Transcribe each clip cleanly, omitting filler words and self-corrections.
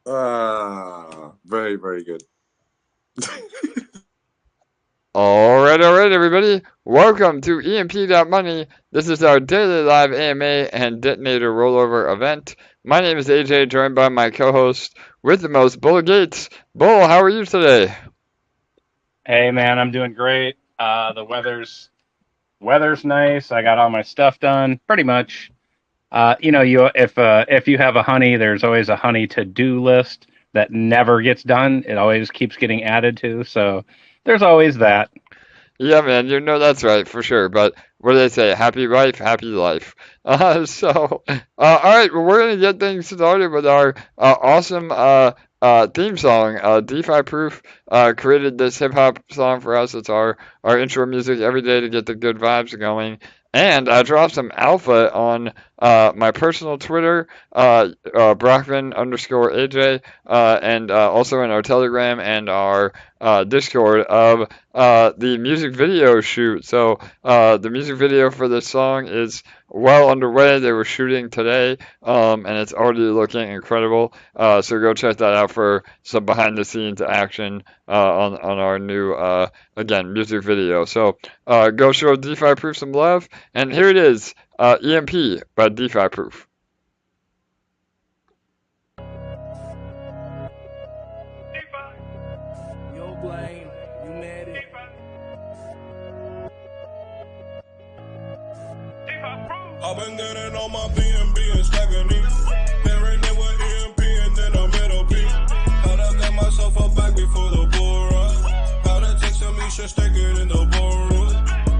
Very, very good. All right, everybody. Welcome to EMP.Money. This is our daily live AMA and Detonator rollover event. My name is AJ, joined by my co-host with the most, Bull Gates. Bull, how are you today? Hey man, I'm doing great. The weather's nice. I got all my stuff done, pretty much. If you have a honey, there's always a honey to-do list that never gets done. It always keeps getting added to. So there's always that. Yeah, man, you know that's right, for sure. But what do they say? Happy wife, happy life. All right, well, we're going to get things started with our awesome theme song. Defi Proof created this hip-hop song for us. It's our intro music every day to get the good vibes going. And I dropped some alpha on my personal Twitter, Brockman_AJ, and also in our Telegram and our Discord of the music video shoot. So the music video for this song is well underway. They were shooting today, and it's already looking incredible. So go check that out for some behind-the-scenes action on our new again music video. So go show Defi Proof some love, and here it is, EMP by Defi Proof. I've been getting on my BNB and stacking it. Pairing it with EMP and then I'm MetaP. Gotta get myself a bag before the bull run. Gotta take some shit, stick it in the bull.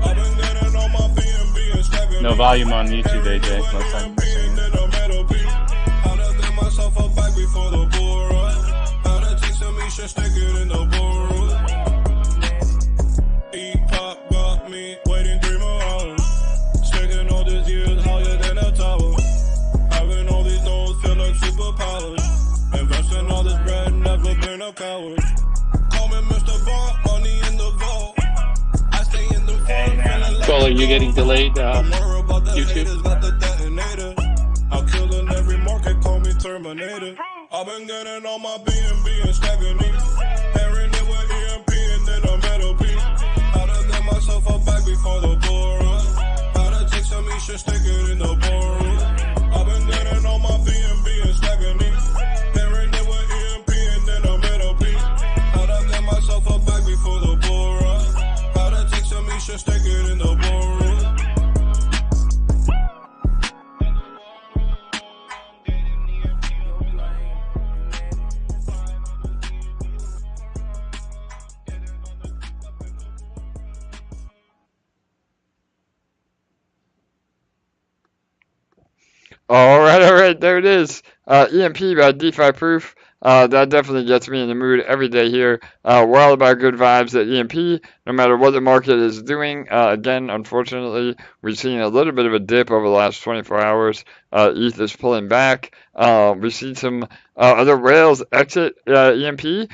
I've been getting on my BNB and stacking it. No volume on YouTube, AJ. Last time. Gotta get myself a bag before the bull run. Gotta take some shit, stick it in the bull. E-pop got me waiting 3 more hours. Sticking all these years higher than a tower. Having all these nodes feel like superpowers. Investing all this bread, never been a coward. Call me Mr. Bond, money in the vault. I stay in the phone, feeling like Well, are you getting delayed, YouTube? Got the detonator. I'm killing every market, call me Terminator. I've been getting on my BNB and stacking it. Pairing it with EMP and then I'm MetaP. Gotta get myself a bag before the bull run. Gotta take some shit, stick it in the bull. I've been getting on my BNB and stacking it. Pairing it with EMP and then I'm MetaP. Gotta get myself a bag before the bull run. Gotta take some shit, stick it in the bull. All right, there it is. EMP by Defi Proof. That definitely gets me in the mood every day here. We're all about good vibes at EMP, no matter what the market is doing. Again, unfortunately, we've seen a little bit of a dip over the last 24 hours. ETH is pulling back. We've seen some other rails exit EMP,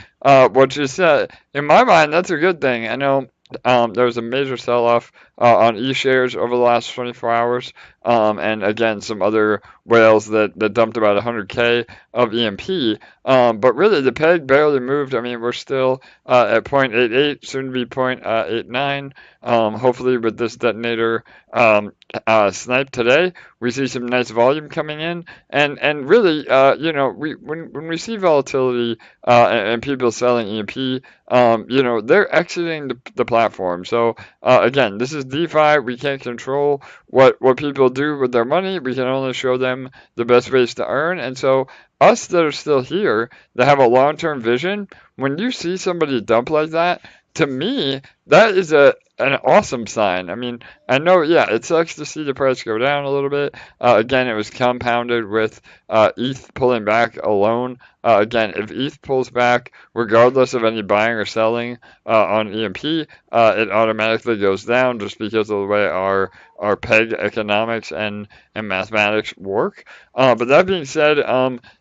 which is, in my mind, that's a good thing. I know there was a major sell-off on E-shares over the last 24 hours, and again, some other whales that dumped about 100K of EMP. But really, the peg barely moved. I mean, we're still at 0.88, soon to be 0.89. Hopefully, with this detonator snipe today, we see some nice volume coming in. And really, when we see volatility and people selling EMP, they're exiting the platform. So again, this is DeFi. We can't control what people do with their money. We can only show them the best ways to earn. And so us that are still here, that have a long-term vision, when you see somebody dump like that, to me, that is an awesome sign. I mean, I know, yeah, it sucks to see the price go down a little bit. Again, it was compounded with ETH pulling back alone. Again, if ETH pulls back, regardless of any buying or selling on EMP, it automatically goes down just because of the way our PEG economics and mathematics work. But that being said,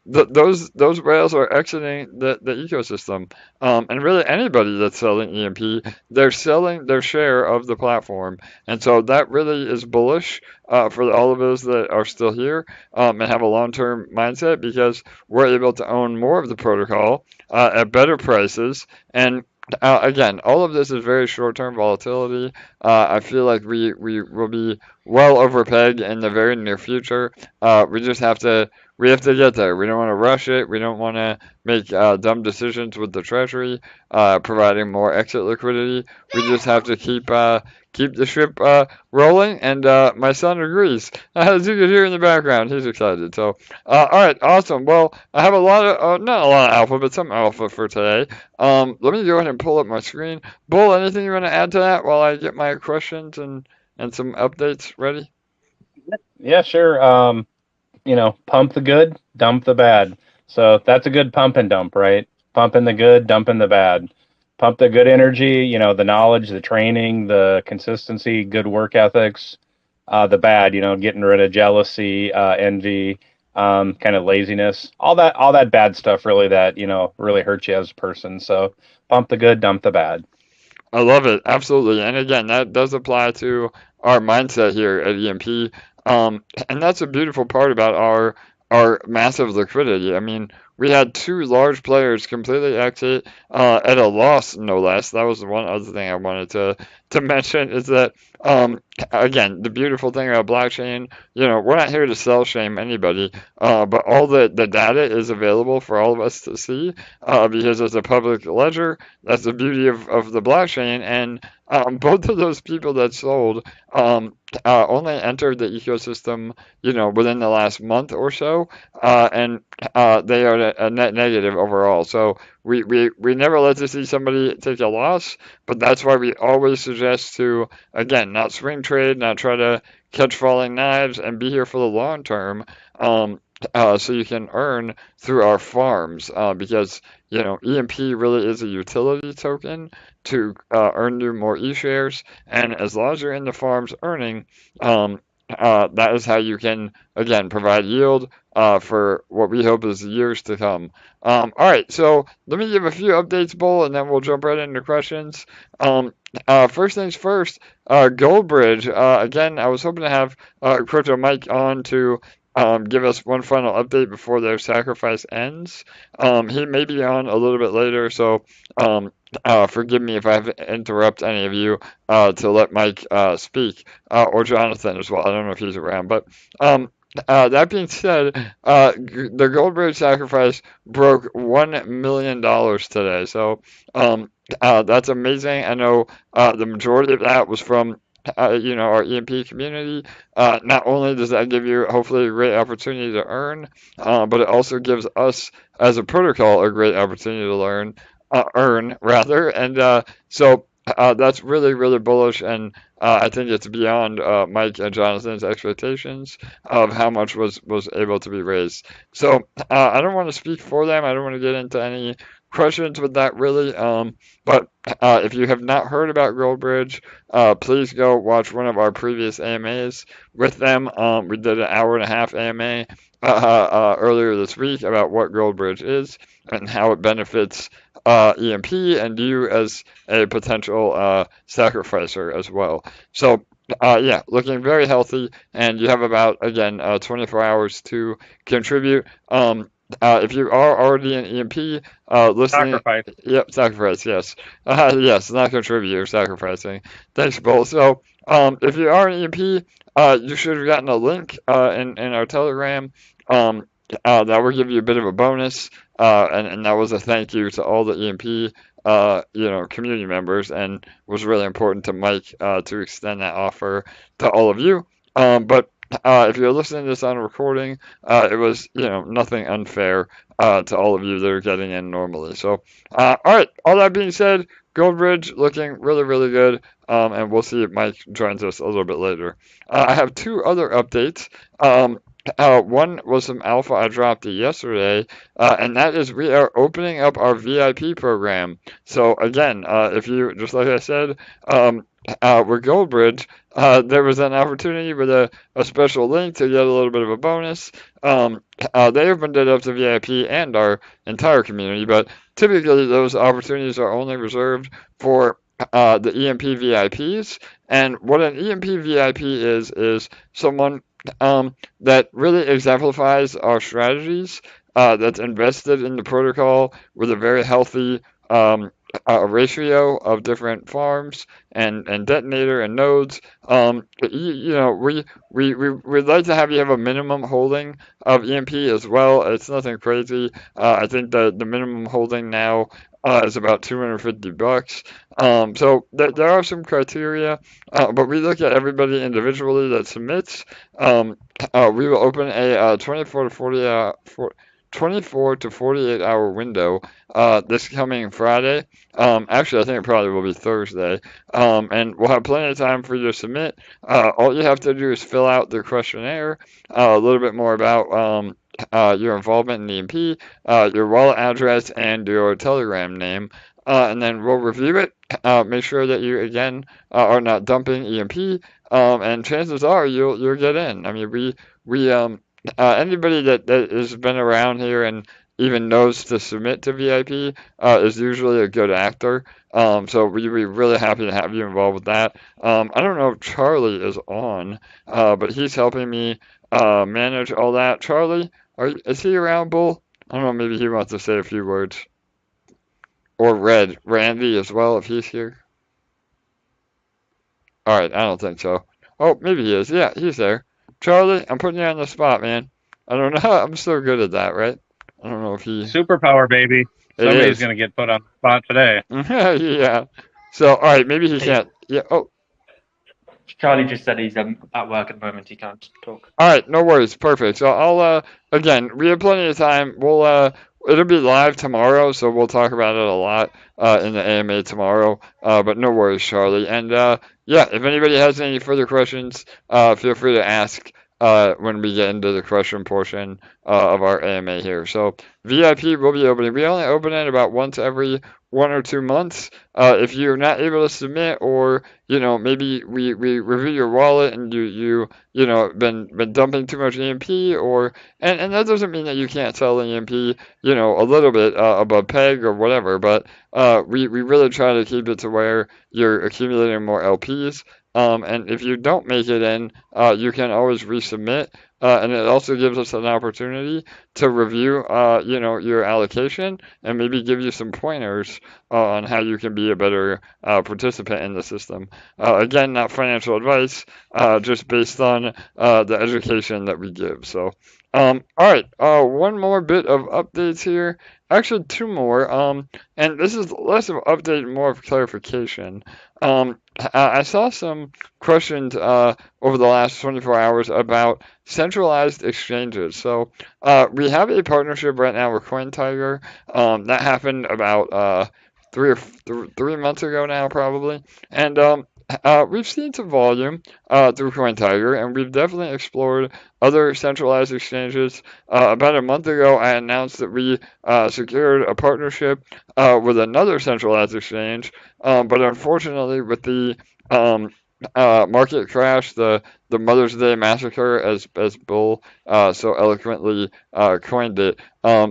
those whales are exiting the ecosystem. And really anybody that's selling EMP, they're selling their share share of the platform. And so that really is bullish for all of us that are still here and have a long-term mindset, because we're able to own more of the protocol at better prices. And again, all of this is very short-term volatility. I feel like we will be well over peg in the very near future. We have to get there. We don't want to rush it. We don't want to make dumb decisions with the treasury, providing more exit liquidity. We just have to keep the ship rolling. And my son agrees. As you can hear in the background, he's excited. So, all right, awesome. Well, I have a lot of not a lot of alpha, but some alpha for today. Let me go ahead and pull up my screen. Bull, anything you want to add to that while I get my questions and some updates ready? Yeah, sure. Pump the good, dump the bad. So that's a good pump and dump, right? Pumping the good, dumping the bad. Pump the good energy, the knowledge, the training, the consistency, good work ethics. The bad, getting rid of jealousy, envy, kind of laziness, all that bad stuff really that, really hurts you as a person. So pump the good, dump the bad. I love it. Absolutely. And again, that does apply to our mindset here at EMP. And that's a beautiful part about our massive liquidity. I mean, we had two large players completely exit at a loss, no less. That was one other thing I wanted to mention, is that again, the beautiful thing about blockchain, we're not here to sell shame anybody, but all the data is available for all of us to see because it's a public ledger. That's the beauty of the blockchain. And both of those people that sold only entered the ecosystem, within the last month or so, and they are a net negative overall. So we never like to see somebody take a loss, but that's why we always suggest to, again, not swing trade, not try to catch falling knives, and be here for the long term. So you can earn through our farms, because EMP really is a utility token to earn you more e-shares, and as long as you're in the farms earning, that is how you can, again, provide yield for what we hope is years to come. All right, so let me give a few updates, Bull, and then we'll jump right into questions. First things first, Goldbridge. Again, I was hoping to have Crypto Mike on to give us one final update before their sacrifice ends. He may be on a little bit later, so forgive me if I interrupt any of you to let Mike speak, or Jonathan as well. I don't know if he's around, but that being said, the Goldbridge sacrifice broke $1 million today, so that's amazing. I know the majority of that was from our EMP community. Not only does that give you hopefully a great opportunity to earn, but it also gives us as a protocol a great opportunity to earn rather. And so that's really, really bullish, and I think it's beyond Mike and Jonathan's expectations of how much was able to be raised. So I don't want to speak for them. I don't want to get into any questions with that really, but if you have not heard about Goldbridge, please go watch one of our previous AMAs with them. We did an hour-and-a-half AMA earlier this week about what Goldbridge is and how it benefits EMP and you as a potential sacrificer as well. So yeah, looking very healthy, and you have about, again, 24 hours to contribute. If you are already in EMP listening, Sacrifice. Yep, sacrifice. Yes, yes, not contribute. You're sacrificing. Thanks, Bull. So, if you are in EMP, you should have gotten a link in our Telegram. That will give you a bit of a bonus, and that was a thank you to all the EMP community members, and was really important to Mike to extend that offer to all of you. But if you're listening to this on a recording, it was, nothing unfair to all of you that are getting in normally. So, all right, all that being said, Goldbridge looking really, really good, and we'll see if Mike joins us a little bit later. I have two other updates. One was some alpha I dropped yesterday, and that is we are opening up our VIP program. So again, if you, just like I said, with Goldbridge, there was an opportunity with a special link to get a little bit of a bonus. They opened it up to VIP and our entire community, but typically those opportunities are only reserved for the EMP VIPs. And what an EMP VIP is someone that really exemplifies our strategies, that's invested in the protocol with a very healthy ratio of different farms and detonator and nodes. We'd like to have you have a minimum holding of EMP as well. It's nothing crazy. I think the minimum holding now is about $250. So there are some criteria, but we look at everybody individually that submits. We will open a 24 to 48 hour window this coming Friday. Actually, I think it probably will be Thursday. And we'll have plenty of time for you to submit. All you have to do is fill out the questionnaire, a little bit more about your involvement in EMP, your wallet address, and your Telegram name. And then we'll review it, make sure that you, again, are not dumping EMP, and chances are you'll get in. I mean, anybody that has been around here and even knows to submit to VIP is usually a good actor. So we'd be really happy to have you involved with that. I don't know if Charlie is on, but he's helping me manage all that. Charlie, is he around, Bull? I don't know, maybe he wants to say a few words. Or Randy as well, if he's here. Alright, I don't think so. Oh, maybe he is. Yeah, he's there. Charlie, I'm putting you on the spot, man. I don't know. I'm so good at that, right? I don't know if he... Superpower, baby. Somebody's going to get put on the spot today. Yeah. So, alright, maybe he can't... Yeah, oh. Charlie just said he's at work at the moment. He can't talk. Alright, no worries. Perfect. So I'll, again, we have plenty of time. It'll be live tomorrow, so we'll talk about it a lot in the AMA tomorrow. But no worries, Charlie. And yeah, if anybody has any further questions, feel free to ask when we get into the question portion of our AMA here. So VIP will be opening. We only open it about once every 1 or 2 months. If you're not able to submit, or maybe we review your wallet and you been dumping too much EMP, and that doesn't mean that you can't sell EMP a little bit above peg or whatever, but we really try to keep it to where you're accumulating more LPs. And if you don't make it in, you can always resubmit. And it also gives us an opportunity to review, your allocation and maybe give you some pointers on how you can be a better participant in the system. Again, not financial advice, just based on the education that we give. So, all right, one more bit of updates here. Actually, 2 more. And this is less of an update, more of clarification. I saw some questions over the last 24 hours about centralized exchanges. So we have a partnership right now with CoinTiger. That happened about 3 months ago now, probably. And we've seen some volume through CoinTiger, and we've definitely explored other centralized exchanges. About a month ago, I announced that we secured a partnership with another centralized exchange, but unfortunately, with the market crash, the Mother's Day massacre, as Bull so eloquently coined it,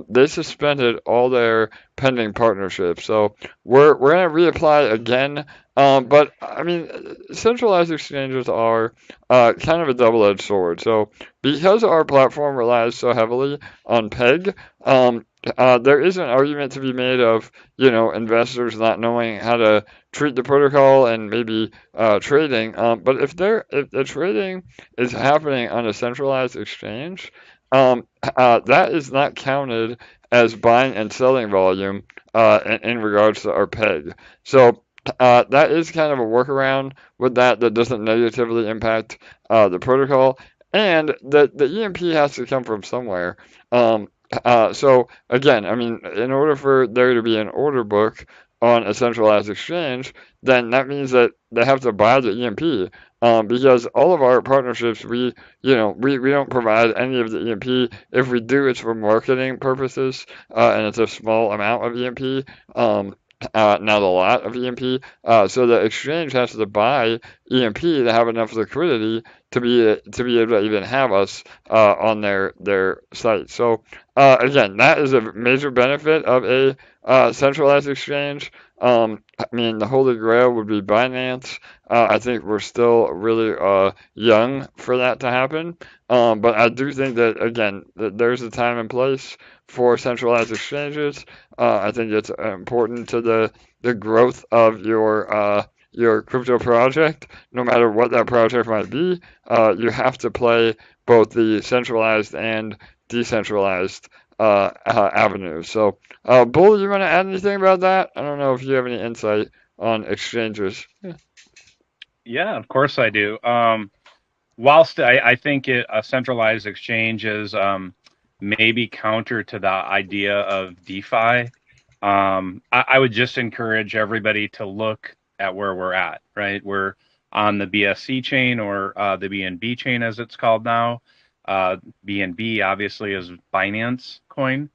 they suspended all their pending partnerships. So we're going to reapply again. But I mean, centralized exchanges are kind of a double-edged sword. So because our platform relies so heavily on PEG, there is an argument to be made of investors not knowing how to treat the protocol and maybe trading. But if the trading is happening on a centralized exchange, that is not counted as buying and selling volume in regards to our PEG. So that is kind of a workaround with that doesn't negatively impact the protocol. And the EMP has to come from somewhere. So again, I mean, in order for there to be an order book on a centralized exchange, then that means that they have to buy the EMP. Because all of our partnerships, we don't provide any of the EMP. If we do, it's for marketing purposes, and it's a small amount of EMP. Not a lot of EMP, so the exchange has to buy EMP to have enough liquidity to be able to even have us on their site. So again, that is a major benefit of a centralized exchange. I mean, the holy grail would be Binance. I think we're still really young for that to happen. But I do think that, again, that there's a time and place for centralized exchanges. I think it's important to the growth of your crypto project, no matter what that project might be. You have to play both the centralized and decentralized avenues. So, Bull, you want to add anything about that? I don't know if you have any insight on exchanges. Yeah, of course I do. Whilst I think a centralized exchange is maybe counter to the idea of DeFi, I would just encourage everybody to look at where we're at, right? We're on the BSC chain, or the BNB chain as it's called now. BNB obviously is Binance coin.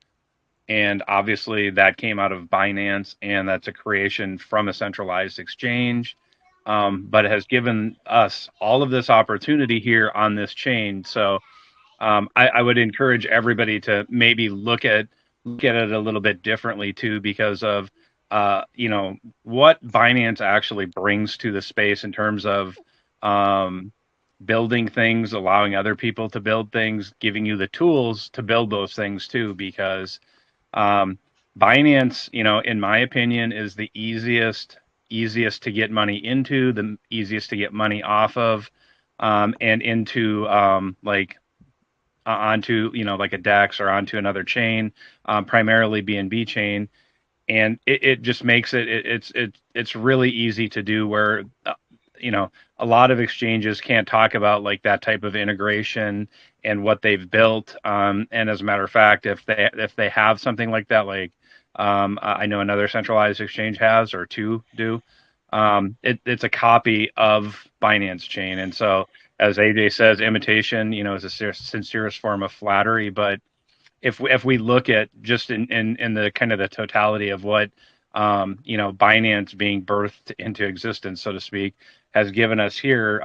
And obviously that came out of Binance, and that's a creation from a centralized exchange. But it has given us all of this opportunity here on this chain. So I would encourage everybody to maybe look at it a little bit differently too, because of what Binance actually brings to the space in terms of building things, allowing other people to build things, giving you the tools to build those things too. Because Binance, in my opinion, is the easiest to get money into, the easiest to get money off of, and into onto like a DEX or onto another chain, primarily BNB chain, and it just makes it's really easy to do, where a lot of exchanges can't talk about like that type of integration and what they've built. And as a matter of fact, if they have something like that, like I know another centralized exchange has, or two do, it's a copy of Binance chain. And so, as AJ says, imitation, is a sincerest form of flattery. But if we look at just in the kind of the totality of what Binance being birthed into existence, so to speak, has given us here,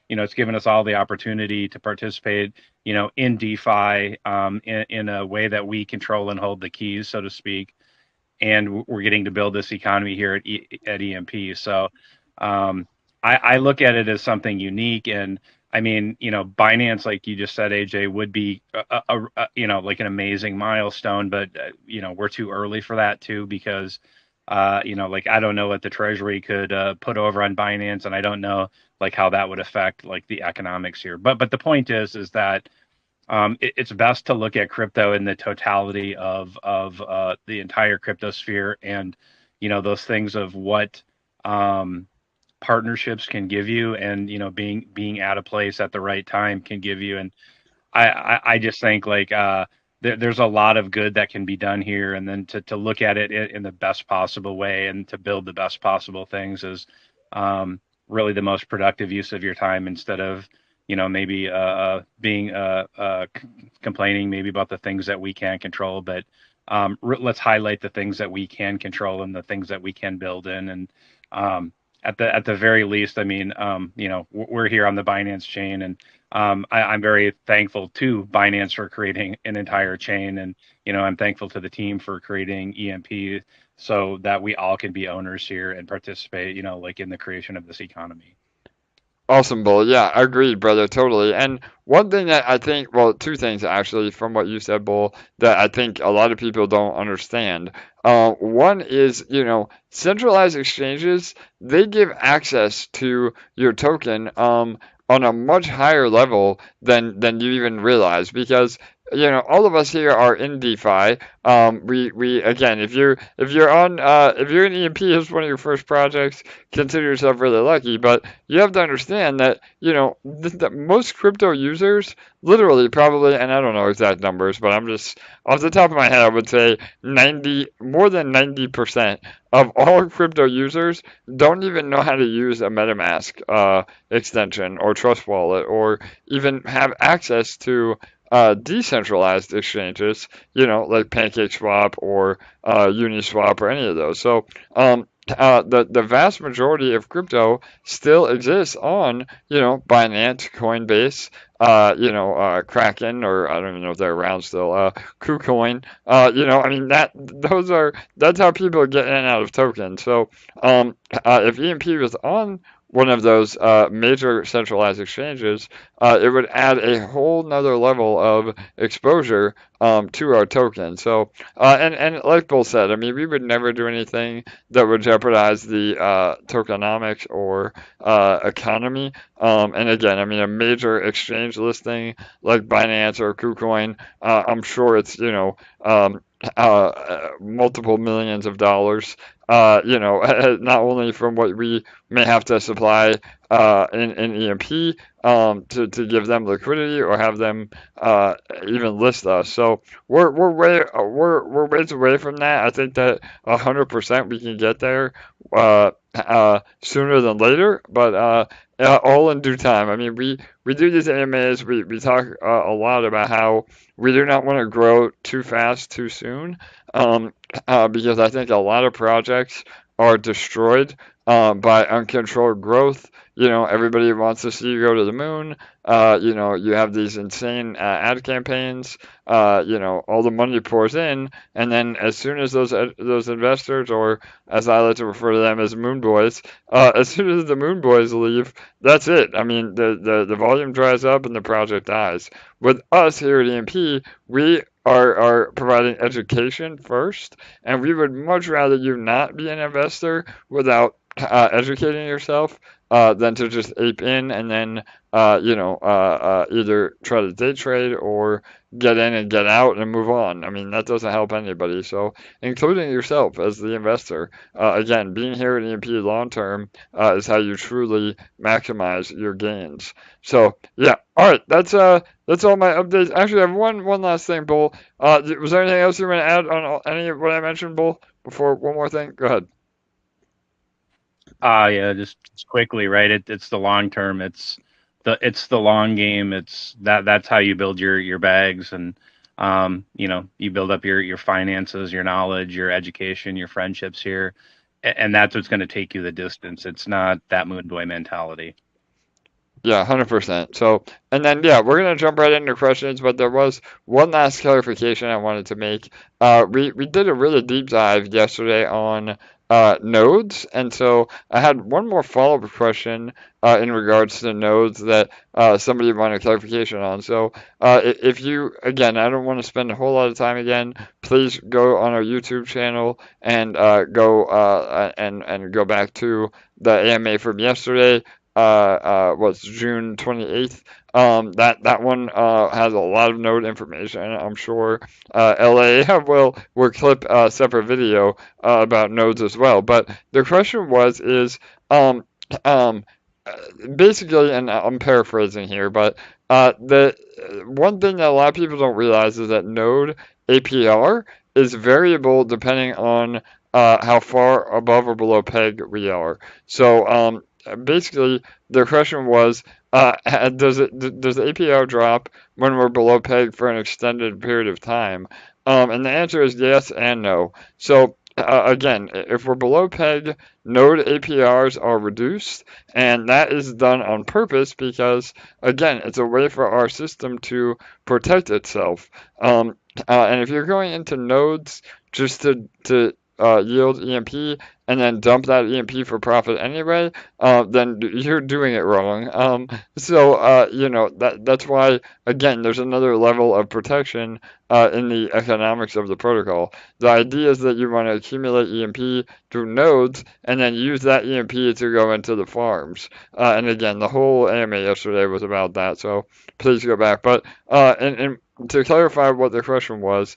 it's given us all the opportunity to participate, in DeFi, in a way that we control and hold the keys, so to speak. And we're getting to build this economy here at EMP. So I look at it as something unique. And I mean, Binance, like you just said, AJ, would be like an amazing milestone, but we're too early for that too, because like I don't know what the treasury could put over on Binance, and I don't know like how that would affect like the economics here. But the point is that it's best to look at crypto in the totality of the entire crypto sphere, and those things of what partnerships can give you, and being at a place at the right time can give you. And I just think like there's a lot of good that can be done here, and then to look at it in the best possible way and to build the best possible things is really the most productive use of your time, instead of maybe being complaining maybe about the things that we can't control. But let's highlight the things that we can control and the things that we can build in. And at the very least, I mean, we're here on the Binance chain, and I'm very thankful to Binance for creating an entire chain, and I'm thankful to the team for creating EMP, so that we all can be owners here and participate, like in the creation of this economy. Awesome, Bull. Yeah, agreed, brother, totally. And one thing that I think, well, two things actually from what you said, Bull, that I think a lot of people don't understand. One is, centralized exchanges, they give access to your token on a much higher level than you even realize, because all of us here are in DeFi. We again, if you're in EMP as one of your first projects, consider yourself really lucky. But you have to understand that that most crypto users, literally, probably, and I don't know exact numbers, but I'm just off the top of my head, I would say more than 90% of all crypto users don't even know how to use a MetaMask extension or Trust Wallet, or even have access to decentralized exchanges, like PancakeSwap or Uniswap or any of those. So the vast majority of crypto still exists on, Binance, Coinbase, Kraken, or I don't even know if they're around still, KuCoin. I mean that's how people get in and out of tokens. So if EMP was on one of those major centralized exchanges, it would add a whole nother level of exposure to our token. So, and like Bull said, I mean, we would never do anything that would jeopardize the tokenomics or economy. And again, I mean, a major exchange listing like Binance or KuCoin, I'm sure it's, multiple millions of dollars, not only from what we may have to supply in EMP to give them liquidity or have them even list us. So we're ways away from that. I think that 100% we can get there sooner than later, but all in due time. I mean, we do these AMAs. We talk a lot about how we do not want to grow too fast too soon, because I think a lot of projects are destroyed by uncontrolled growth. Everybody wants to see you go to the moon. You have these insane ad campaigns. All the money pours in, and then as soon as those investors, or as I like to refer to them as moon boys, as soon as the moon boys leave, that's it. I mean, the volume dries up and the project dies. With us here at EMP, we are providing education first, and we would much rather you not be an investor without educating yourself than to just ape in and then either try to day trade or get in and get out and move on. I mean, that doesn't help anybody. So, including yourself as the investor, again, being here at EMP long term is how you truly maximize your gains. So, yeah, all right, that's all my updates. Actually, I have one last thing, Bull. Was there anything else you want to add on any of what I mentioned, Bull? Before one more thing, go ahead. Yeah, just quickly, right? It's the long term. It's the long game. That's how you build your bags, and you build up your finances, your knowledge, your education, your friendships here, and that's what's going to take you the distance. It's not that moon boy mentality. Yeah, 100%. So, and then, yeah, we're going to jump right into questions, but there was one last clarification I wanted to make. We did a really deep dive yesterday on nodes, and so I had one more follow-up question in regards to nodes that somebody wanted clarification on. So, if you, again, I don't want to spend a whole lot of time again, please go on our YouTube channel and go back to the AMA from yesterday. Was June 28th. That one has a lot of node information. I'm sure LA will clip a separate video about nodes as well. But the question is basically, and I'm paraphrasing here, but the one thing that a lot of people don't realize is that node APR is variable depending on how far above or below peg we are. So basically, the question was, does the APR drop when we're below peg for an extended period of time? And the answer is yes and no. So again, if we're below peg, node APRs are reduced, and that is done on purpose because, again, it's a way for our system to protect itself. And if you're going into nodes just to yield EMP and then dump that EMP for profit anyway, then you're doing it wrong. That's why, again, there's another level of protection in the economics of the protocol. The idea is that you want to accumulate EMP through nodes and then use that EMP to go into the farms. And again, the whole AMA yesterday was about that, so please go back. But and to clarify what the question was,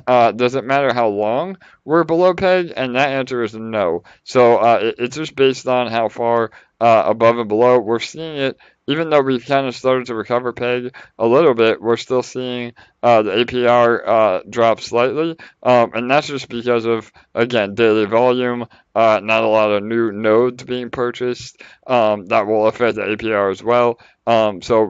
does it matter how long we're below peg? And that answer is no. So it's just based on how far above and below. We're seeing it, even though we've kind of started to recover peg a little bit, we're still seeing the APR drop slightly. And that's just because of, again, daily volume, not a lot of new nodes being purchased. That will affect the APR as well. So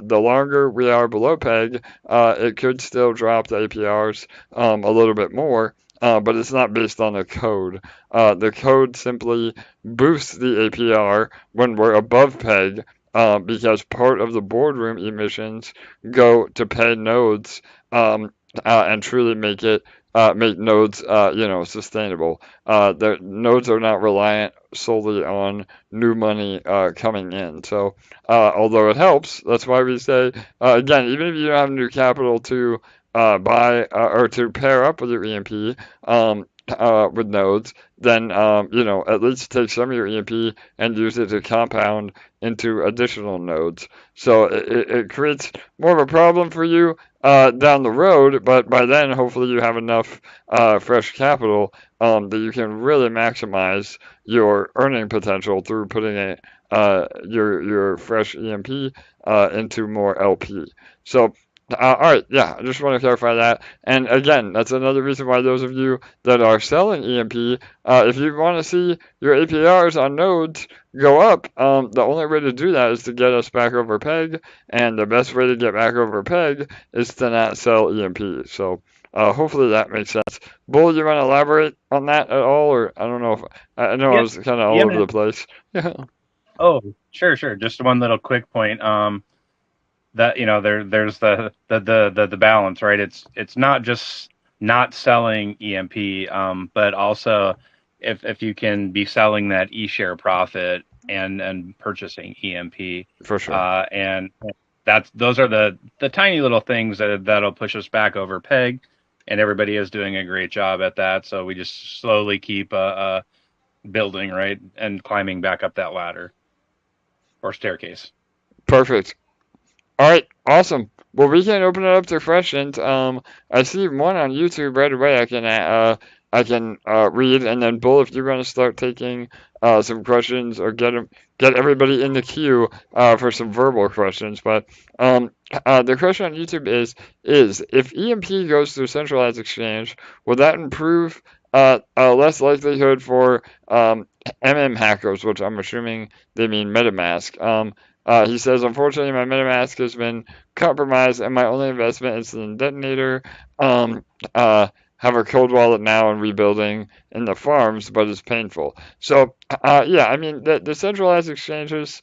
the longer we are below peg, it could still drop the APRs a little bit more. but it's not based on a code. The code simply boosts the APR when we're above PEG, because part of the boardroom emissions go to pay nodes, and truly make nodes, sustainable. The nodes are not reliant solely on new money coming in. So, although it helps, that's why we say, again, even if you don't have new capital to buy or to pair up with your EMP, with nodes, then at least take some of your EMP and use it to compound into additional nodes. So it creates more of a problem for you down the road, but by then hopefully you have enough fresh capital that you can really maximize your earning potential through putting your fresh EMP into more LP. So all right, yeah, I just want to clarify that. And again, that's another reason why those of you that are selling EMP, if you want to see your APRs on nodes go up, the only way to do that is to get us back over PEG, and the best way to get back over PEG is to not sell EMP. So hopefully that makes sense. Bull, you want to elaborate on that at all, or I don't know if I know I was kind of all over the place. Yeah. Oh, sure. Just one little quick point. That there's the balance, right? It's not just not selling EMP, but also if you can be selling that e-share profit and purchasing EMP, For sure. and those are the tiny little things that'll push us back over PEG, and everybody is doing a great job at that. So we just slowly keep building, right, and climbing back up that ladder or staircase. Perfect. All right, awesome. Well, we can open it up to questions. I see one on YouTube right away. I can read, and then Bull, if you're going to start taking some questions or get everybody in the queue for some verbal questions. But the question on YouTube is if EMP goes through centralized exchange, will that improve less likelihood for hackers, which I'm assuming they mean MetaMask? He says, unfortunately, my MetaMask has been compromised, and my only investment is in Detonator. Have a cold wallet now and rebuilding in the farms, but it's painful. So, yeah, I mean, the centralized exchanges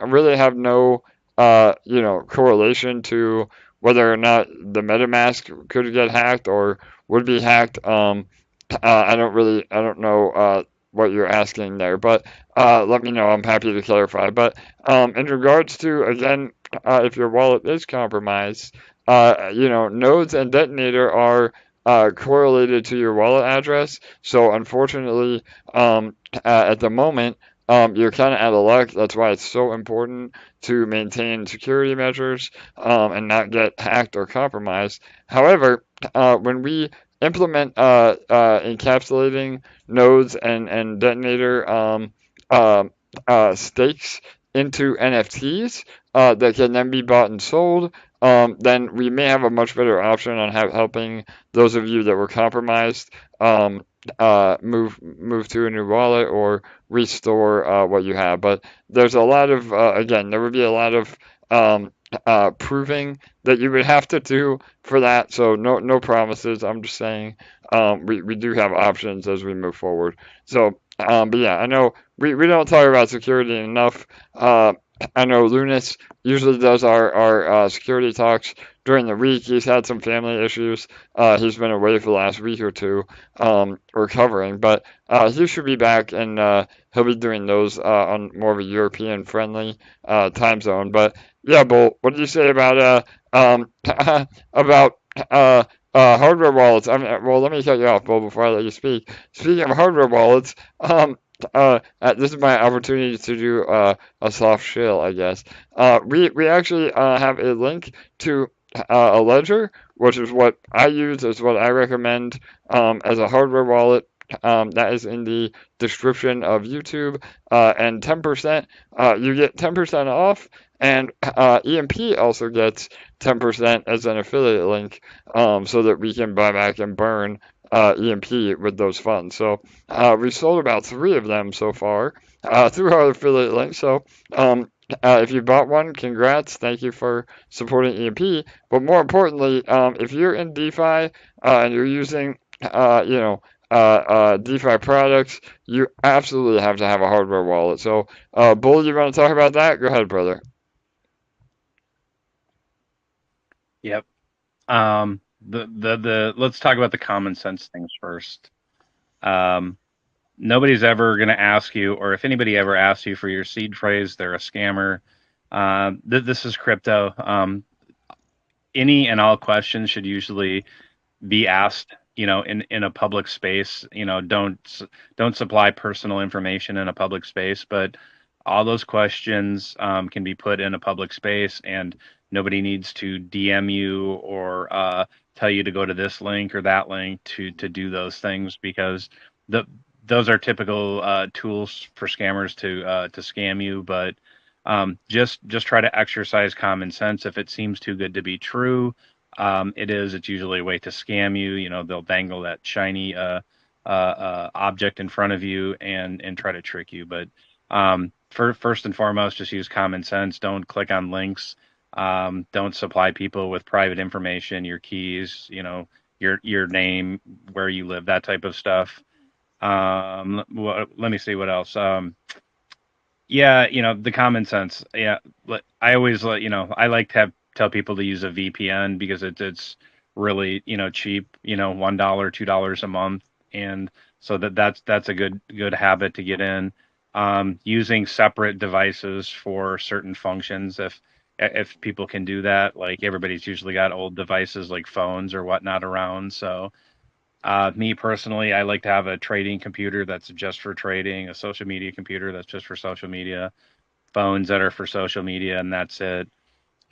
really have no, correlation to whether or not the MetaMask could get hacked or would be hacked. I don't know what you're asking there, but let me know. I'm happy to clarify. But in regards to, again, if your wallet is compromised, nodes and Detonator are correlated to your wallet address. So unfortunately, at the moment, you're kind of out of luck. That's why it's so important to maintain security measures and not get hacked or compromised. However, when we implement encapsulating nodes and Detonator stakes into NFTs that can then be bought and sold, then we may have a much better option on helping those of you that were compromised move to a new wallet or restore what you have. But there's a lot of again, there would be a lot of proving that you would have to do for that. So no promises. I'm just saying we do have options as we move forward. So but yeah, I know we don't talk about security enough. I know Lunas usually does our security talks during the week. He's had some family issues. He's been away for the last week or two recovering, but he should be back, and he'll be doing those on more of a European-friendly time zone. But yeah, Bull, what did you say about about hardware wallets? I mean, well, let me cut you off, Bull, before I let you speak. Speaking of hardware wallets, this is my opportunity to do a soft shill, I guess. We actually have a link to a ledger, which is what I use, is what I recommend as a hardware wallet. That is in the description of YouTube, and 10%, you get 10% off, and EMP also gets 10% as an affiliate link, so that we can buy back and burn EMP with those funds. So we've sold about 3 of them so far through our affiliate link. So if you bought one, congrats. Thank you for supporting EMP. But more importantly, if you're in DeFi and you're using DeFi products, you absolutely have to have a hardware wallet. So, Bull, you want to talk about that? Go ahead, brother. Yep. Let's talk about the common sense things first. Nobody's ever going to ask you, or if anybody ever asks you for your seed phrase, they're a scammer. This is crypto. Any and all questions should usually be asked, in a public space. Don't supply personal information in a public space, but all those questions can be put in a public space, and nobody needs to DM you or tell you to go to this link or that link to do those things, because those are typical tools for scammers to scam you. But just try to exercise common sense. If it seems too good to be true, it's usually a way to scam you. They'll dangle that shiny object in front of you and try to trick you. But first and foremost, just use common sense. Don't click on links. Don't supply people with private information, your keys, your name, where you live, that type of stuff. Let me see what else. Yeah, the common sense. Yeah, I always I like to tell people to use a VPN because it's really cheap. $1, $2 a month, and so that's a good habit to get in. Using separate devices for certain functions, if people can do that. Like, everybody's usually got old devices like phones or whatnot around. So me personally, I like to have a trading computer that's just for trading, a social media computer that's just for social media, phones that are for social media, and that's it.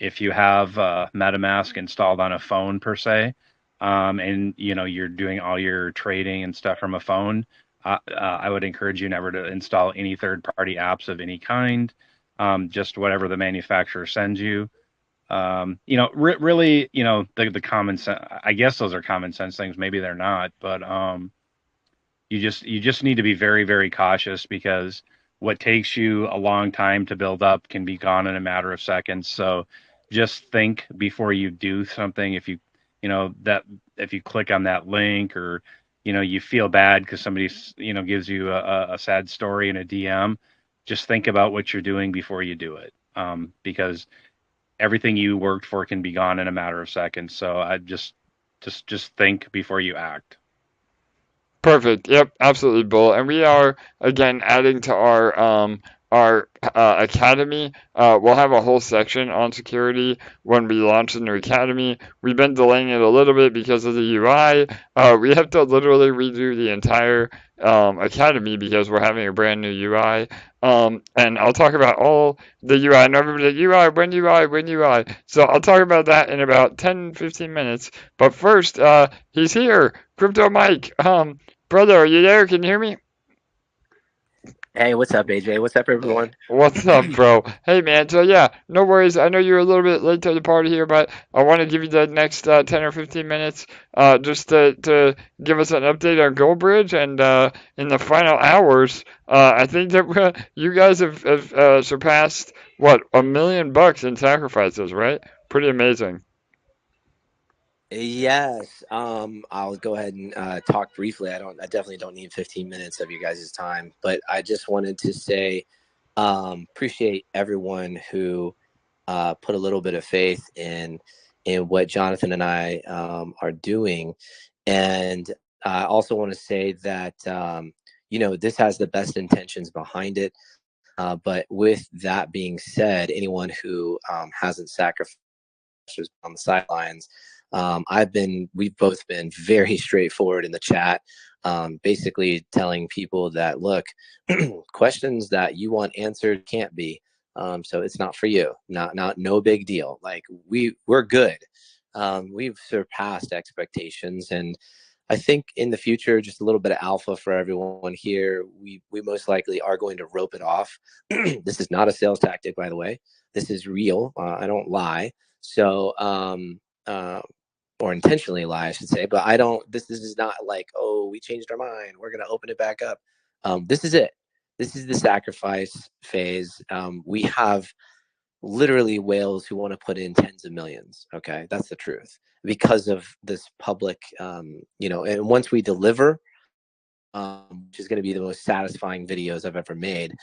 If you have MetaMask installed on a phone per se, and you're doing all your trading and stuff from a phone, I would encourage you never to install any third-party apps of any kind. Just whatever the manufacturer sends you. Really, the common sense. I guess those are common sense things. Maybe they're not, but you just need to be very, very cautious, because what takes you a long time to build up can be gone in a matter of seconds. So just think before you do something. If you click on that link, or you feel bad because somebody gives you a sad story in a DM, just think about what you're doing before you do it, because everything you worked for can be gone in a matter of seconds. So I just think before you act. Perfect. Yep, absolutely, Bull. And we are again adding to our academy. We'll have a whole section on security when we launch the new academy. We've been delaying it a little bit because of the UI. We have to literally redo the entire academy because we're having a brand new UI. And I'll talk about all the UI. I know everybody, when UI. So I'll talk about that in about 10-15 minutes. But first, he's here, Crypto Mike. Brother, are you there? Can you hear me? Hey, what's up, AJ? What's up, everyone? What's up, bro? Hey, man. So, yeah, no worries. I know you're a little bit late to the party here, but I want to give you the next 10 or 15 minutes just to give us an update on Goldbridge. And in the final hours, I think that you guys have surpassed, what, $1 million in sacrifices, right? Pretty amazing. Yes. I'll go ahead and talk briefly. I definitely don't need 15 minutes of you guys' time, but I just wanted to say appreciate everyone who put a little bit of faith in what Jonathan and I are doing. And I also want to say that this has the best intentions behind it. But with that being said, anyone who hasn't sacrificed on the sidelines, we've both been very straightforward in the chat, basically telling people that, look, questions that you want answered can't be. So it's not for you. No big deal. Like, we're good. We've surpassed expectations, and I think in the future, just a little bit of alpha for everyone here. We most likely are going to rope it off. This is not a sales tactic, by the way. This is real. I don't lie. So, or intentionally lie, I should say, but I don't, this is not like, oh, we changed our mind, we're going to open it back up. This is it. This is the sacrifice phase. We have literally whales who want to put in tens of millions. Okay, that's the truth, because of this public, you know. And once we deliver, which is going to be the most satisfying videos I've ever made,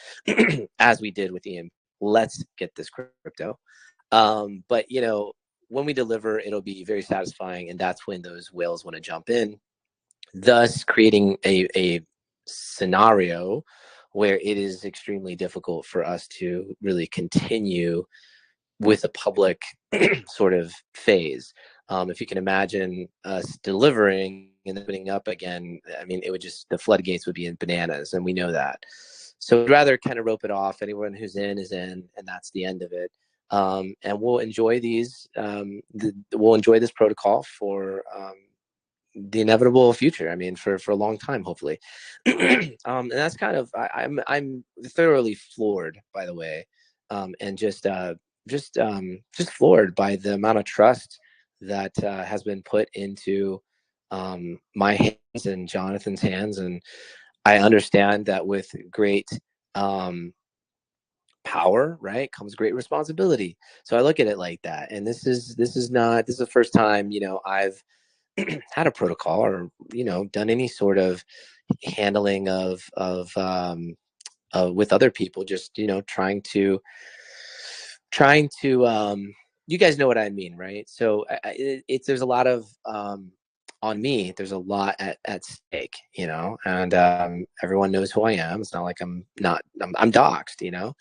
as we did with EMP. Let's get this crypto. But you know, when we deliver, it'll be very satisfying, and that's when those whales want to jump in, thus creating a scenario where it is extremely difficult for us to really continue with a public sort of phase. If you can imagine us delivering and opening up again, I mean, it would just, the floodgates would be in bananas, and we know that. So I'd rather kind of rope it off. Anyone who's in is in, and that's the end of it. And we'll enjoy these. We'll enjoy this protocol for the inevitable future. I mean, for a long time, hopefully. And that's kind of, I'm thoroughly floored, by the way, and just floored by the amount of trust that has been put into my hands and Jonathan's hands. And I understand that with great power, right, comes great responsibility. So I look at it like that. And this is the first time, you know, I've had a protocol, or, you know, done any sort of handling of with other people, just, you know, trying to you guys know what I mean, right? So there's a lot of on me, there's a lot at stake, you know, and everyone knows who I am. It's not like I'm doxxed, you know.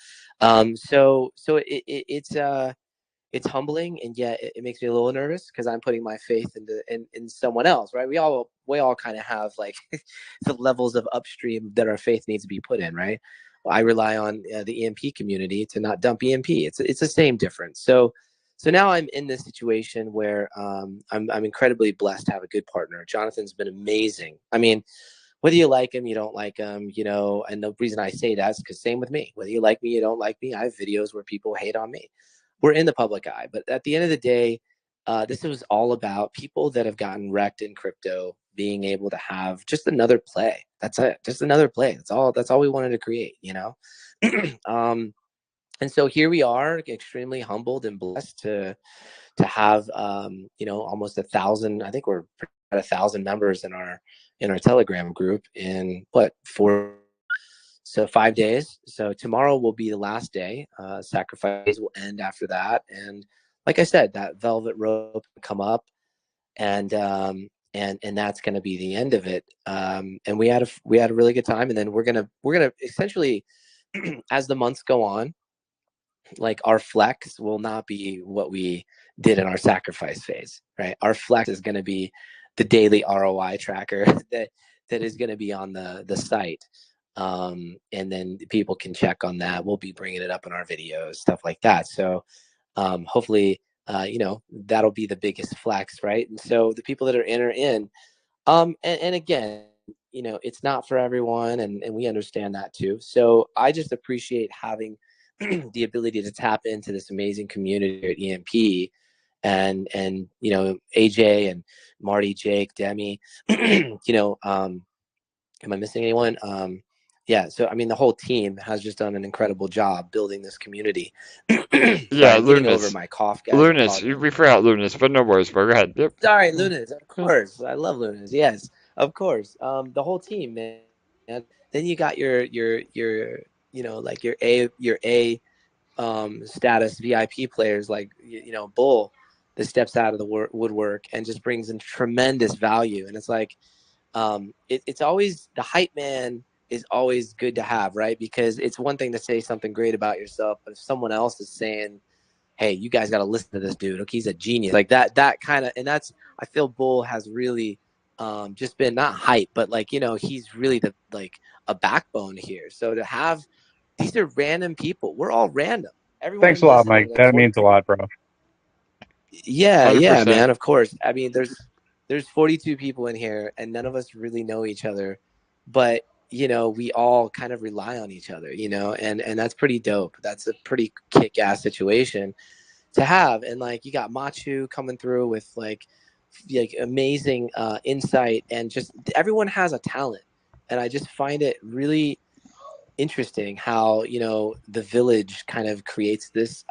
So it's humbling, and yet it makes me a little nervous, because I'm putting my faith in someone else, right? We all kind of have like the levels of upstream that our faith needs to be put in, right? I rely on the EMP community to not dump EMP. It's the same difference. So now I'm in this situation where I'm incredibly blessed to have a good partner. Jonathan's been amazing. I mean, whether you like him, you don't like him, you know, and the reason I say that is because same with me. Whether you like me, you don't like me. I have videos where people hate on me. We're in the public eye, but at the end of the day, this was all about people that have gotten wrecked in crypto being able to have just another play. That's it, just another play. That's all we wanted to create, you know. And so here we are, extremely humbled and blessed to have you know, almost 1,000. I think we're at 1,000 members in our Telegram group in 5 days. So tomorrow will be the last day. Sacrifice will end after that, and like I said, that velvet rope will come up, and that's going to be the end of it. And we had a really good time, and then we're gonna essentially, as the months go on, like, our flex will not be what we did in our sacrifice phase, right? Our flex is going to be the daily ROI tracker that is going to be on the site. And then people can check on that. We'll be bringing it up in our videos, stuff like that. So hopefully, you know, that'll be the biggest flex, right? And so the people that are in are in. And again, you know, it's not for everyone, and we understand that too. So I just appreciate having the ability to tap into this amazing community at EMP, and you know, AJ and Marty, Jake, Demi, you know, am I missing anyone? Yeah, so I mean, the whole team has just done an incredible job building this community. Yeah, getting over Lunas. my cough, guys. Lunas, we forgot Lunas, but no worries, bro. Go ahead. Yep. Sorry, Lunas, of course. I love Lunas. Yes, of course. The whole team, man. And then you got your you know, like your A status VIP players, like, you know, Bull, that steps out of the woodwork and just brings in tremendous value. And it's like, it's always, the hype man is always good to have, right? Because it's one thing to say something great about yourself, but if someone else is saying, hey, you guys got to listen to this dude, okay, he's a genius, like that kind of, and that's, I feel Bull has really just been not hype, but like, you know, he's really a backbone here. So to have, these are random people. We're all random. Everyone. Thanks a lot, Mike. That means a lot, bro. Yeah, 100%. yeah, man. Of course. I mean, there's 42 people in here, and none of us really know each other, but you know, we all kind of rely on each other, you know, and that's pretty dope. That's a pretty kick-ass situation to have. And like, you got Machu coming through with like amazing insight, and just everyone has a talent, and I just find it really interesting how, the village kind of creates this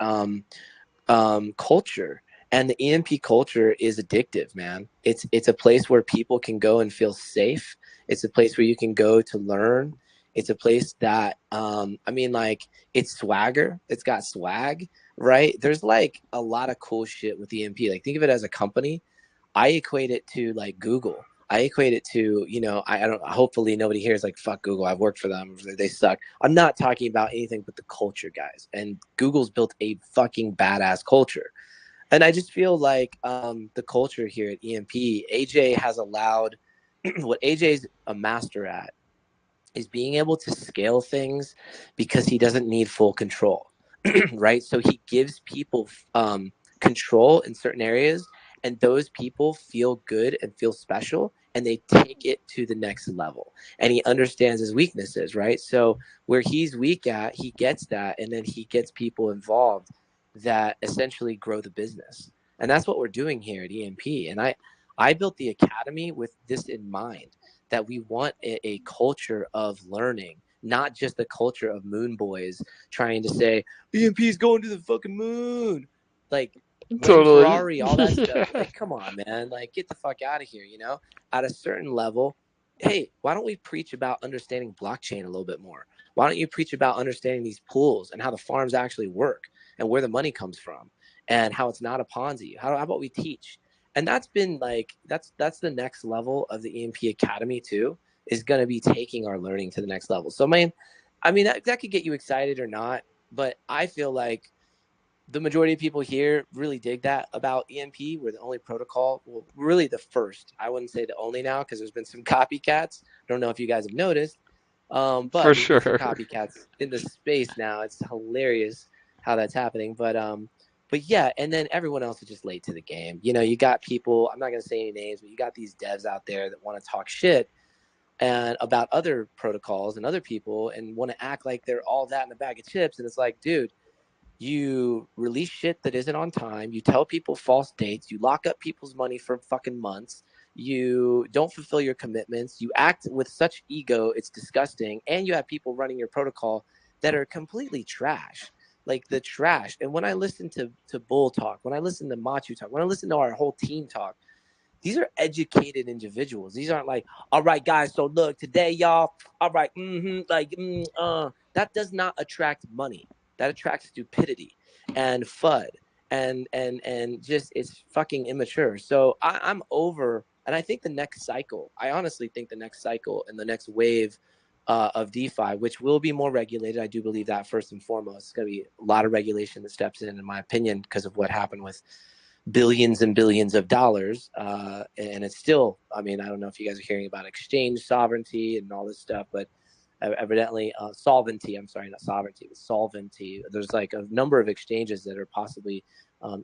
culture. And the EMP culture is addictive, man. It's a place where people can go and feel safe. It's a place where you can go to learn. It's a place that, it's swagger. It's got swag, right? There's like a lot of cool shit with EMP. Like, think of it as a company. I equate it to like Google. I equate it to, I don't, hopefully nobody here is like, fuck Google. I've worked for them. They suck. I'm not talking about anything but the culture, guys. And Google's built a fucking badass culture. And I just feel like the culture here at EMP, AJ has allowed what AJ's a master at is being able to scale things because he doesn't need full control, right? So he gives people control in certain areas, and those people feel good and feel special, and they take it to the next level. And he understands his weaknesses, right? So where he's weak at, he gets that, and then he gets people involved that essentially grow the business. And that's what we're doing here at EMP. And I built the academy with this in mind, that we want a culture of learning, not just a culture of moon boys trying to say EMP's going to the fucking moon, like Totally. Ferrari, all that Yeah. stuff. Like, come on, man, like get the fuck out of here. At a certain level, hey, why don't we preach about understanding blockchain a little bit more? Why don't you preach about understanding these pools and how the farms actually work and where the money comes from and how it's not a Ponzi? How about we teach? And that's been like, that's the next level of the EMP Academy too, is going to be taking our learning to the next level. So, man, that could get you excited or not, but I feel like the majority of people here really dig that about EMP. We're the only protocol, well, really the first. I wouldn't say the only now, because there's been some copycats. I don't know if you guys have noticed, but For there's sure. been some copycats in the space now. It's hilarious how that's happening, but yeah, and then everyone else is just late to the game. You got people, I'm not going to say any names, but you got these devs out there that want to talk shit and about other protocols and other people and want to act like they're all that in a bag of chips. And it's like, dude, you release shit that isn't on time. You tell people false dates. You lock up people's money for fucking months. You don't fulfill your commitments. You act with such ego. It's disgusting. And you have people running your protocol that are completely trash. Like the trash. And when I listen to Bull talk, when I listen to Machu talk, when I listen to our whole team talk, these are educated individuals. These aren't like, all right, guys, so look, today, y'all, all right, that does not attract money. That attracts stupidity and FUD and just it's fucking immature. So I'm over, and I think the next cycle, I honestly think the next cycle and the next wave of DeFi, which will be more regulated. I do believe that first and foremost, it's going to be a lot of regulation that steps in my opinion, because of what happened with billions and billions of dollars. And it's still, I don't know if you guys are hearing about exchange sovereignty and all this stuff, but evidently solvency, I'm sorry, not sovereignty, but solvency. There's like a number of exchanges that are possibly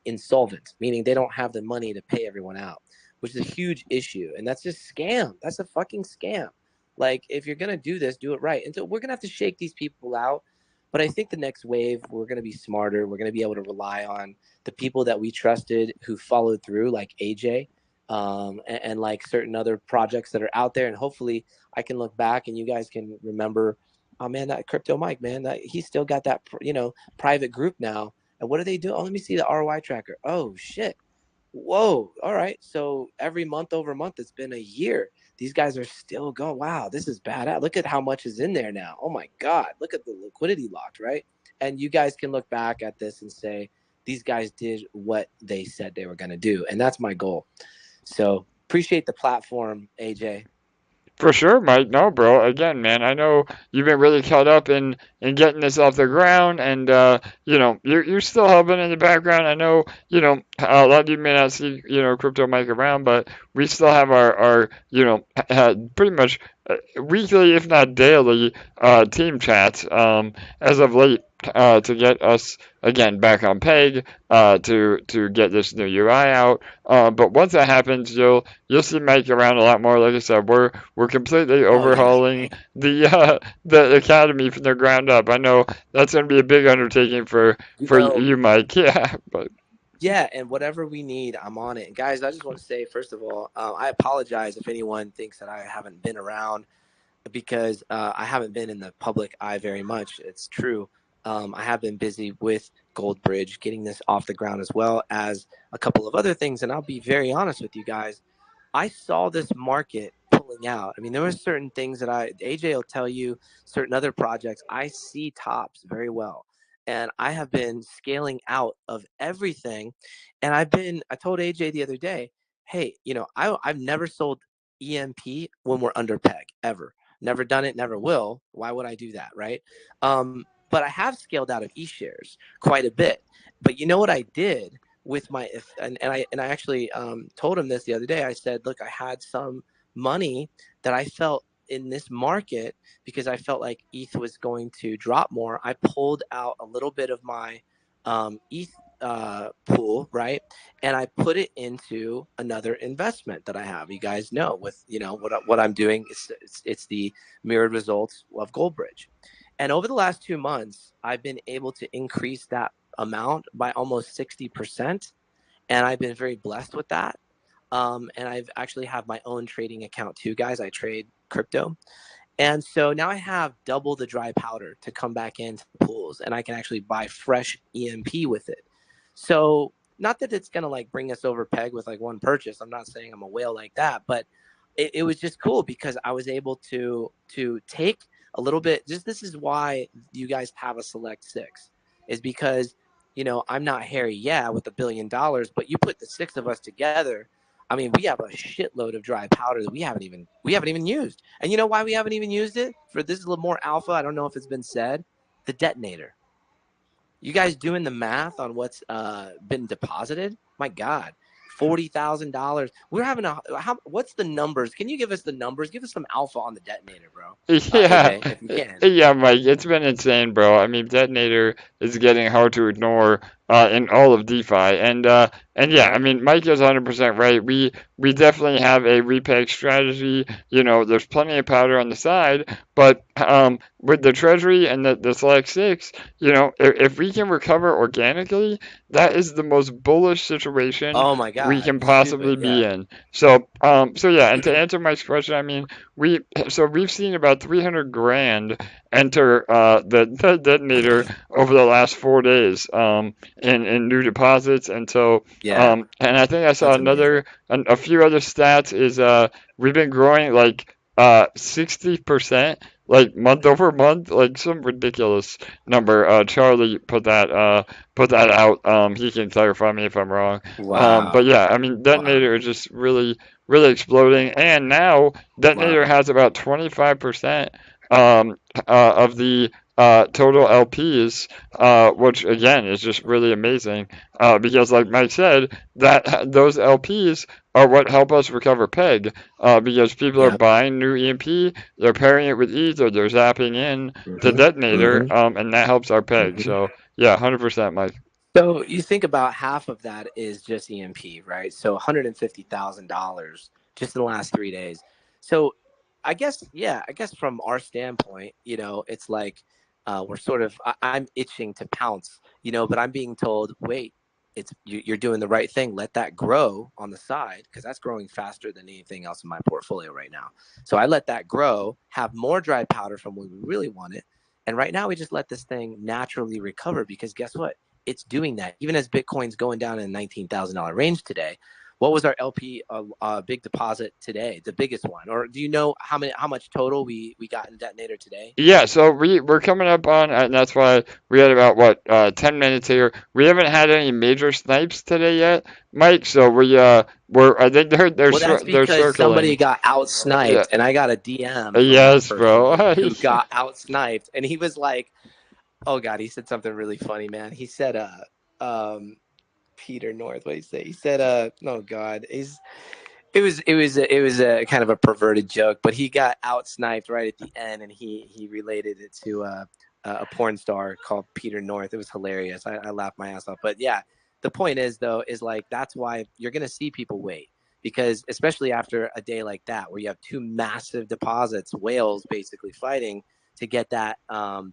insolvent, meaning they don't have the money to pay everyone out, which is a huge issue. And that's just scam. That's a fucking scam. Like, if you're going to do this, do it right. And so we're going to have to shake these people out. But I think the next wave, we're going to be smarter. We're going to be able to rely on the people that we trusted who followed through, like AJ, and like certain other projects that are out there. And hopefully I can look back and you guys can remember, oh man, that Crypto Mike, man, he's still got that, private group now. And what do they do? Oh, let me see the ROI tracker. Oh shit. Whoa. All right. So every month over month, it's been a year. These guys are still going, wow, this is bad. Look at how much is in there now. Oh my God. Look at the liquidity locked, right? And you guys can look back at this and say, these guys did what they said they were going to do. And that's my goal. So appreciate the platform, AJ. For sure, Mike. No, bro. Again, man, I know you've been really caught up in getting this off the ground, and you're still helping in the background. I know, a lot of you may not see, Crypto Mike around, but we still have our pretty much weekly, if not daily, team chats as of late to get us again back on peg to get this new UI out. But once that happens, you'll see Mike around a lot more. Like I said, we're completely overhauling the academy from the ground up. I know that's going to be a big undertaking for you, Mike. Yeah, but. Yeah, and whatever we need, I'm on it. And guys, I just want to say, first of all, I apologize if anyone thinks that I haven't been around. because I haven't been in the public eye very much. It's true. I have been busy with Goldbridge, getting this off the ground, as well as a couple of other things. And I'll be very honest with you guys. I saw this market pulling out. I mean, there were certain things that AJ will tell you, certain other projects, I see tops very well. And I have been scaling out of everything. And I told AJ the other day, hey, I've never sold EMP when we're under peg, ever. Never done it, never will. Why would I do that, right? But I have scaled out of eShares quite a bit. But you know what I did with my and I actually told him this the other day. I said, look, I had some money that I felt in this market because I felt like ETH was going to drop more. I pulled out a little bit of my ETH pool, right, and I put it into another investment that I have. You guys know, with what I'm doing, it's the mirrored results of Goldbridge. And over the last 2 months, I've been able to increase that amount by almost 60%. And I've been very blessed with that. And I've actually have my own trading account too, guys. I trade crypto. And so now I have double the dry powder to come back into the pools, and I can actually buy fresh EMP with it. So not that it's going to like bring us over peg with like one purchase. I'm not saying I'm a whale like that, but it was just cool because I was able to take a little bit. This is why you guys have a select six, is because I'm not Harry with $1 billion, but you put the six of us together. I mean, we have a shitload of dry powder that we haven't even used. And you know why we haven't even used it? For this is a little more alpha. I don't know if it's been said. The detonator. You guys doing the math on what's been deposited? My God. $40,000. We're having what's the numbers? Can you give us the numbers? Give us some alpha on the detonator, bro. Yeah, AJ, if you can. yeah, Mike, it's been insane, bro. I mean, Detonator is getting hard to ignore in all of DeFi, and yeah, I mean, Mike is 100% right. We definitely have a repeg strategy. There's plenty of powder on the side, but with the Treasury and the Select Six, if we can recover organically, that is the most bullish situation Oh my God, we can possibly be in. So yeah, and to answer Mike's question, I mean, we've seen about 300 grand enter the detonator over the last 4 days in new deposits, and so and I think I saw a few other stats is we've been growing like 60% like month over month, like some ridiculous number. Charlie put that out. He can clarify me if I'm wrong. Wow. But yeah, I mean, Detonator is just really exploding, and now Detonator has about 25% of the total LPs, which again is just really amazing, because like Mike said, that those LPs are what help us recover peg, because people are buying new EMP, they're pairing it with ETH, or they're zapping in to Detonator, and that helps our peg. So yeah, 100%, Mike. So you think about half of that is just EMP, right? So $150,000 just in the last 3 days. So I guess from our standpoint, it's like we're sort of I'm itching to pounce, but I'm being told, wait, you're doing the right thing. Let that grow on the side, because that's growing faster than anything else in my portfolio right now. So I let that grow, have more dry powder from when we really want it. And right now we just let this thing naturally recover, because guess what? It's doing that. Even as Bitcoin's going down in the $19,000 range today, what was our LP big deposit today? The biggest one, or do you know how much total we got in Detonator today? Yeah, so we're coming up on, and that's why we had about 10 minutes here. We haven't had any major snipes today yet, Mike. So I think they're That's because circling. somebody got out sniped, and I got a DM. Yes, bro. Who got out sniped, and he was like, "Oh God," he said something really funny, man. He said, Peter North. What did he say? He said, "Oh God, it was a kind of a perverted joke, but he got out sniped right at the end, and he related it to a porn star called Peter North. It was hilarious. I laughed my ass off. But yeah, the point is like that's why you're gonna see people wait, because especially after a day like that where you have two massive deposits, whales basically fighting to get that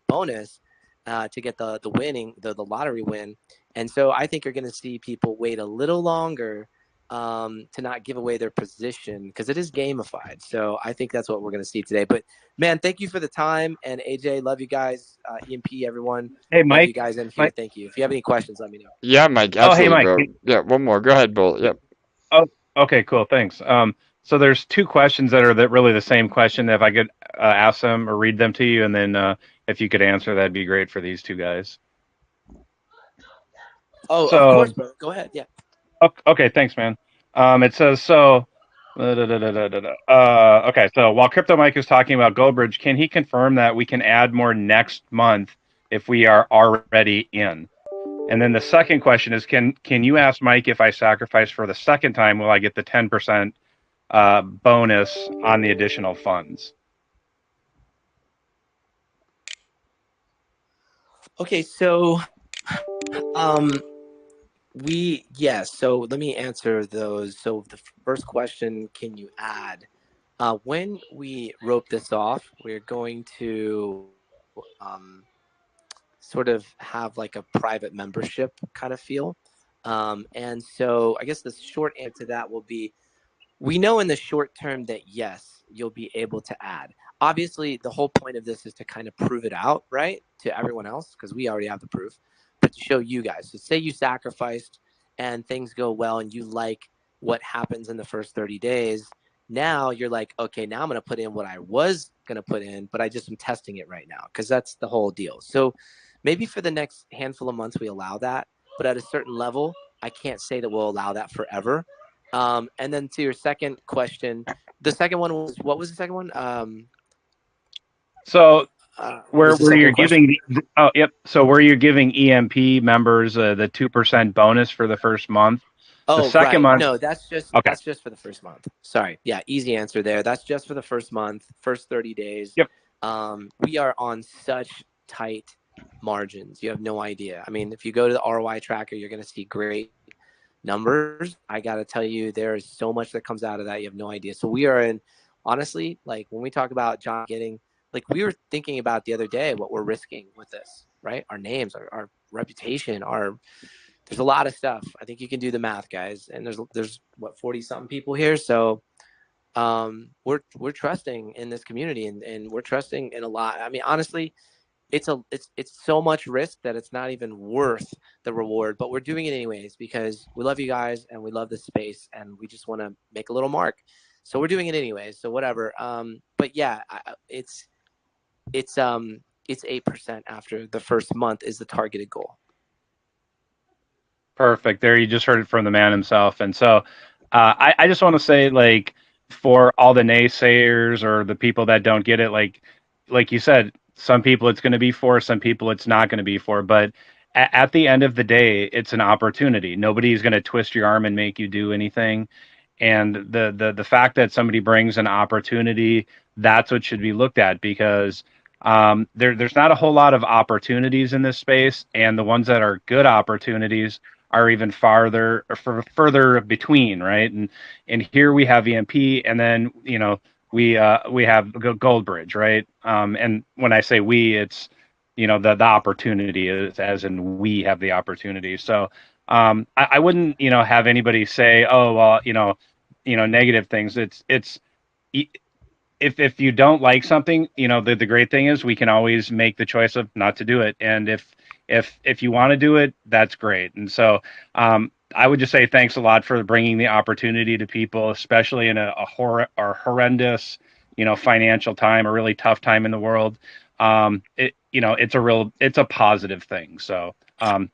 bonus. To get the lottery win. And so I think you're going to see people wait a little longer to not give away their position because it is gamified. So I think that's what we're going to see today. But man, thank you for the time. And AJ, love you guys. EMP, everyone. Hey, Love Mike. you guys in here. Mike. Thank you. If you have any questions, let me know. Yeah, Mike, Oh, hey, absolutely, Mike. bro. Yeah, one more. Go ahead, Bull. Yep. Oh, okay, cool. Thanks. So there's two questions that are really the same question. If I could ask them or read them to you, and then if you could answer, that'd be great for these two guys. Oh, of So, course, bro. Go ahead. Yeah. okay, thanks, man. It says so. Okay, so while Crypto Mike is talking about Goldbridge, can he confirm that we can add more next month if we are already in? And then the second question is, can you ask Mike if I sacrifice for the second time, will I get the 10% bonus on the additional funds? Okay, so yes, so let me answer those. So the first question, can you add? When we rope this off, we're going to sort of have like a private membership kind of feel. And so I guess the short answer to that will be, we know in the short term that yes, you'll be able to add. Obviously, the whole point of this is to kind of prove it out, right, to everyone else, because we already have the proof, but to show you guys. So say you sacrificed and things go well and you like what happens in the first 30 days. Now you're like, okay, now I'm going to put in what I was going to put in, but I just am testing it right now because that's the whole deal. So maybe for the next handful of months, we allow that. But at a certain level, I can't say that we'll allow that forever. And then to your second question, the second one was, what was the second one? So where was the second you're question? giving, oh, yep. So where you're giving EMP members the 2% bonus for the first month. The Oh, second right. month. No, that's just Okay. for the first month. Sorry. Yeah, easy answer there. That's just for the first month, first 30 days. Yep. We are on such tight margins. You have no idea. I mean, if you go to the ROI tracker, you're going to see great numbers. I got to tell you, there is so much that comes out of that. You have no idea. So we are in, honestly, like when we talk about John getting, like we were thinking about the other day, what we're risking with this, right? Our names, our reputation, there's a lot of stuff. I think you can do the math, guys. And there's what, 40 something people here. So we're trusting in this community and we're trusting in a lot. I mean, honestly, it's so much risk that it's not even worth the reward, but we're doing it anyways because we love you guys and we love this space and we just want to make a little mark. So we're doing it anyways. So whatever. But yeah, it's 8% after the first month is the targeted goal. Perfect. There, you just heard it from the man himself. And so I just want to say, like, for all the naysayers or the people that don't get it, like you said, some people it's going to be for, some people it's not going to be for. But at the end of the day, it's an opportunity. Nobody's going to twist your arm and make you do anything. And the fact that somebody brings an opportunity, that's what should be looked at, because there's not a whole lot of opportunities in this space, and the ones that are good opportunities are even further between, right? And here we have EMP, and then we have Goldbridge, right? And when I say we, it's the opportunity is as in we have the opportunity. So I wouldn't have anybody say, oh well, negative things. It's if you don't like something, the great thing is we can always make the choice of not to do it. And if you want to do it, that's great. And so I would just say thanks a lot for bringing the opportunity to people, especially in a horrendous, financial time, a really tough time in the world. It's a positive thing. So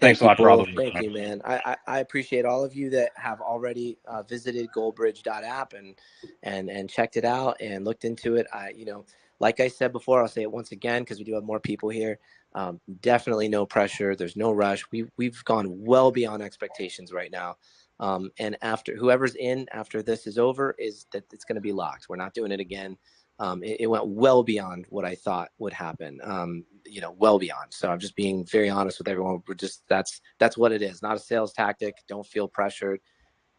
thanks a lot for all the. Thank you, man. I appreciate all of you that have already visited goldbridge.app and checked it out and looked into it. Like I said before, I'll say it once again because we do have more people here. Definitely no pressure. There's no rush. We've gone well beyond expectations right now. And after whoever's in after this is over, is that it's going to be locked. We're not doing it again. It went well beyond what I thought would happen. Well beyond. So I'm just being very honest with everyone. We're just that's what it is. Not a sales tactic. Don't feel pressured.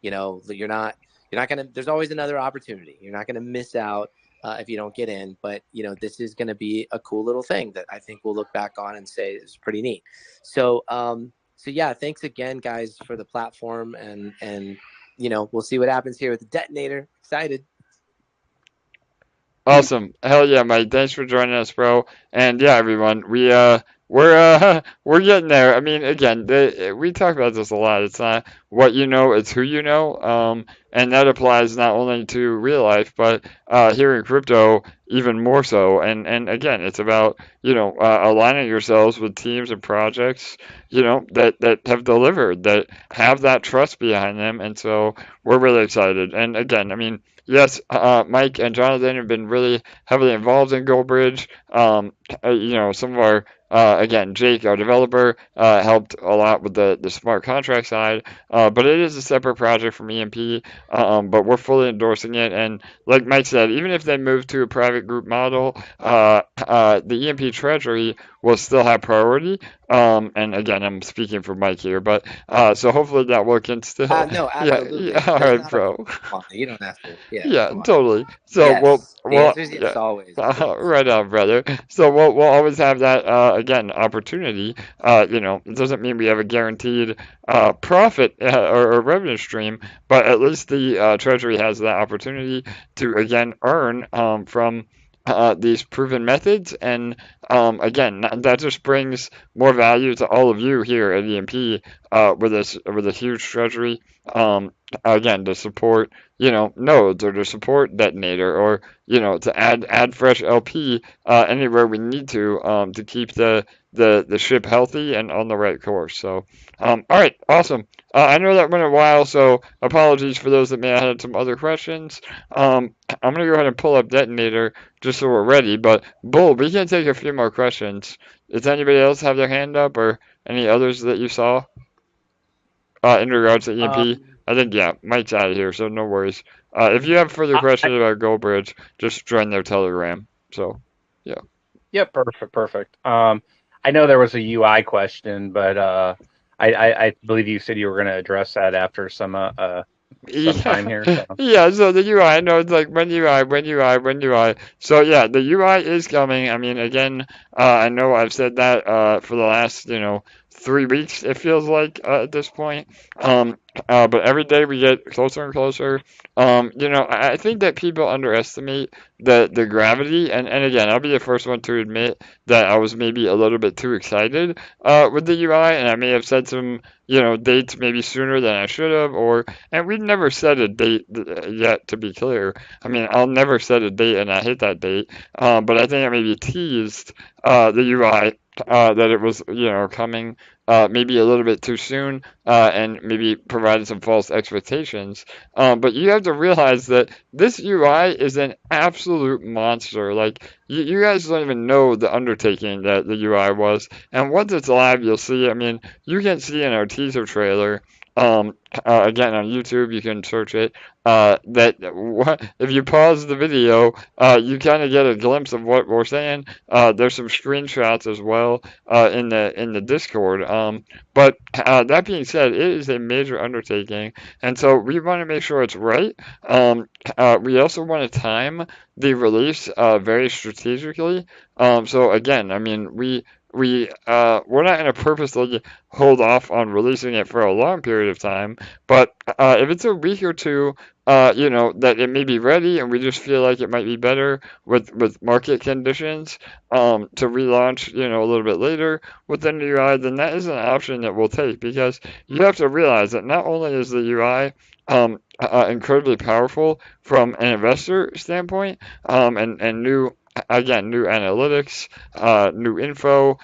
You're not gonna. There's always another opportunity. You're not gonna miss out if you don't get in. But this is gonna be a cool little thing that I think we'll look back on and say it's pretty neat. So yeah, thanks again, guys, for the platform and we'll see what happens here with the Detonator. Excited. Awesome. Hell yeah, Mike. Thanks for joining us, bro. And yeah, everyone, we're getting there. I mean, again, we talk about this a lot. It's not what you know, it's who you know. And that applies not only to real life, but here in crypto even more so. And again, it's about, aligning yourselves with teams and projects, that have delivered, that have that trust behind them. And so we're really excited. And again, I mean, yes, Mike and Jonathan have been really heavily involved in Goldbridge. Some of our, again, Jake, our developer, helped a lot with the smart contract side, but it is a separate project from EMP, but we're fully endorsing it. And like Mike said, even if they move to a private group model, the EMP treasury will still have priority. And again, I'm speaking for Mike here, but so hopefully that will still. No, absolutely. Yeah, all right, bro. You don't have to. Yeah, totally. So yes. we'll The answer is yes, always. right on, brother. So we'll always have that again opportunity. It doesn't mean we have a guaranteed profit or revenue stream, but at least the treasury has that opportunity to again earn from these proven methods. And again, that just brings more value to all of you here at EMP with a huge treasury. Again, to support nodes, or to support Detonator, or to add fresh LP anywhere we need to keep the ship healthy and on the right course. So all right, awesome. I know that went a while, so apologies for those that may have had some other questions. I'm gonna go ahead and pull up Detonator just so we're ready. But Bull, we can take a few more questions. Does anybody else have their hand up, or any others that you saw in regards to EMP? I think, yeah, Mike's out of here, so no worries. If you have further questions about Goldbridge, just join their Telegram. So, yeah. Yeah, perfect. I know there was a UI question, but I believe you said you were going to address that after some time here. So. Yeah, so the UI, I know it's like when UI. So yeah, the UI is coming. I mean, again, I know I've said that for the last 3 weeks, it feels like at this point. But every day we get closer and closer. I think that people underestimate the gravity, and again, I'll be the first one to admit that I was maybe a little bit too excited with the UI, and I may have said some dates maybe sooner than I should have, and we've never set a date yet, to be clear. I mean, I'll never set a date and I hit that date, but I think I maybe teased the UI that it was coming maybe a little bit too soon, and maybe provided some false expectations. But you have to realize that this UI is an absolute monster. Like, you guys don't even know the undertaking that the UI was. And once it's live, you'll see. I mean, you can see in our teaser trailer, again on YouTube, you can search it. If you pause the video, you kind of get a glimpse of what we're saying. There's some screenshots as well in the Discord. But that being said, it is a major undertaking, and so we want to make sure it's right. We also want to time the release very strategically. So again, I mean, we're not going to purposely hold off on releasing it for a long period of time, but if it's a week or two, that it may be ready, and we just feel like it might be better with market conditions to relaunch, a little bit later with the new UI, then that is an option that we'll take, because you have to realize that not only is the UI incredibly powerful from an investor standpoint, and new analytics, new info,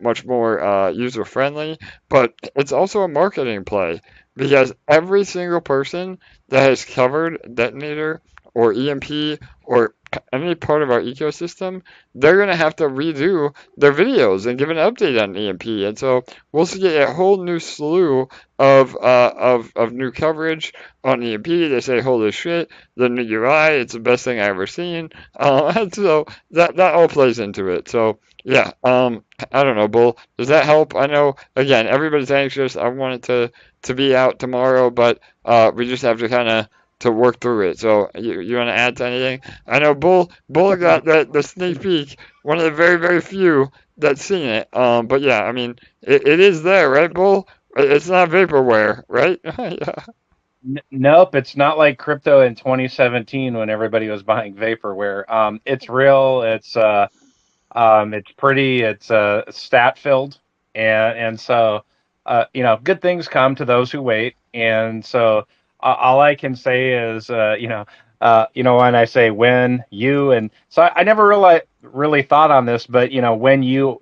much more user friendly, but it's also a marketing play, because every single person that has covered Detonator or EMP or any part of our ecosystem, they're going to have to redo their videos and give an update on EMP. And so we'll see a whole new slew of new coverage on EMP. They say, holy shit, the new UI, it's the best thing I've ever seen. And so that all plays into it. So yeah, I don't know, Bull, does that help? I know, again, everybody's anxious. I want it to be out tomorrow, but we just have to kind of to work through it. So you want to add to anything? I know Bull got the sneak peek, one of the very, very few that's seen it. But yeah, I mean, it is there, right, Bull? It's not vaporware, right? Yeah. Nope, it's not like crypto in 2017 when everybody was buying vaporware. It's real. It's pretty. It's stat filled, and so good things come to those who wait. And so all I can say is when I say when you and so I never really thought on this, but when when you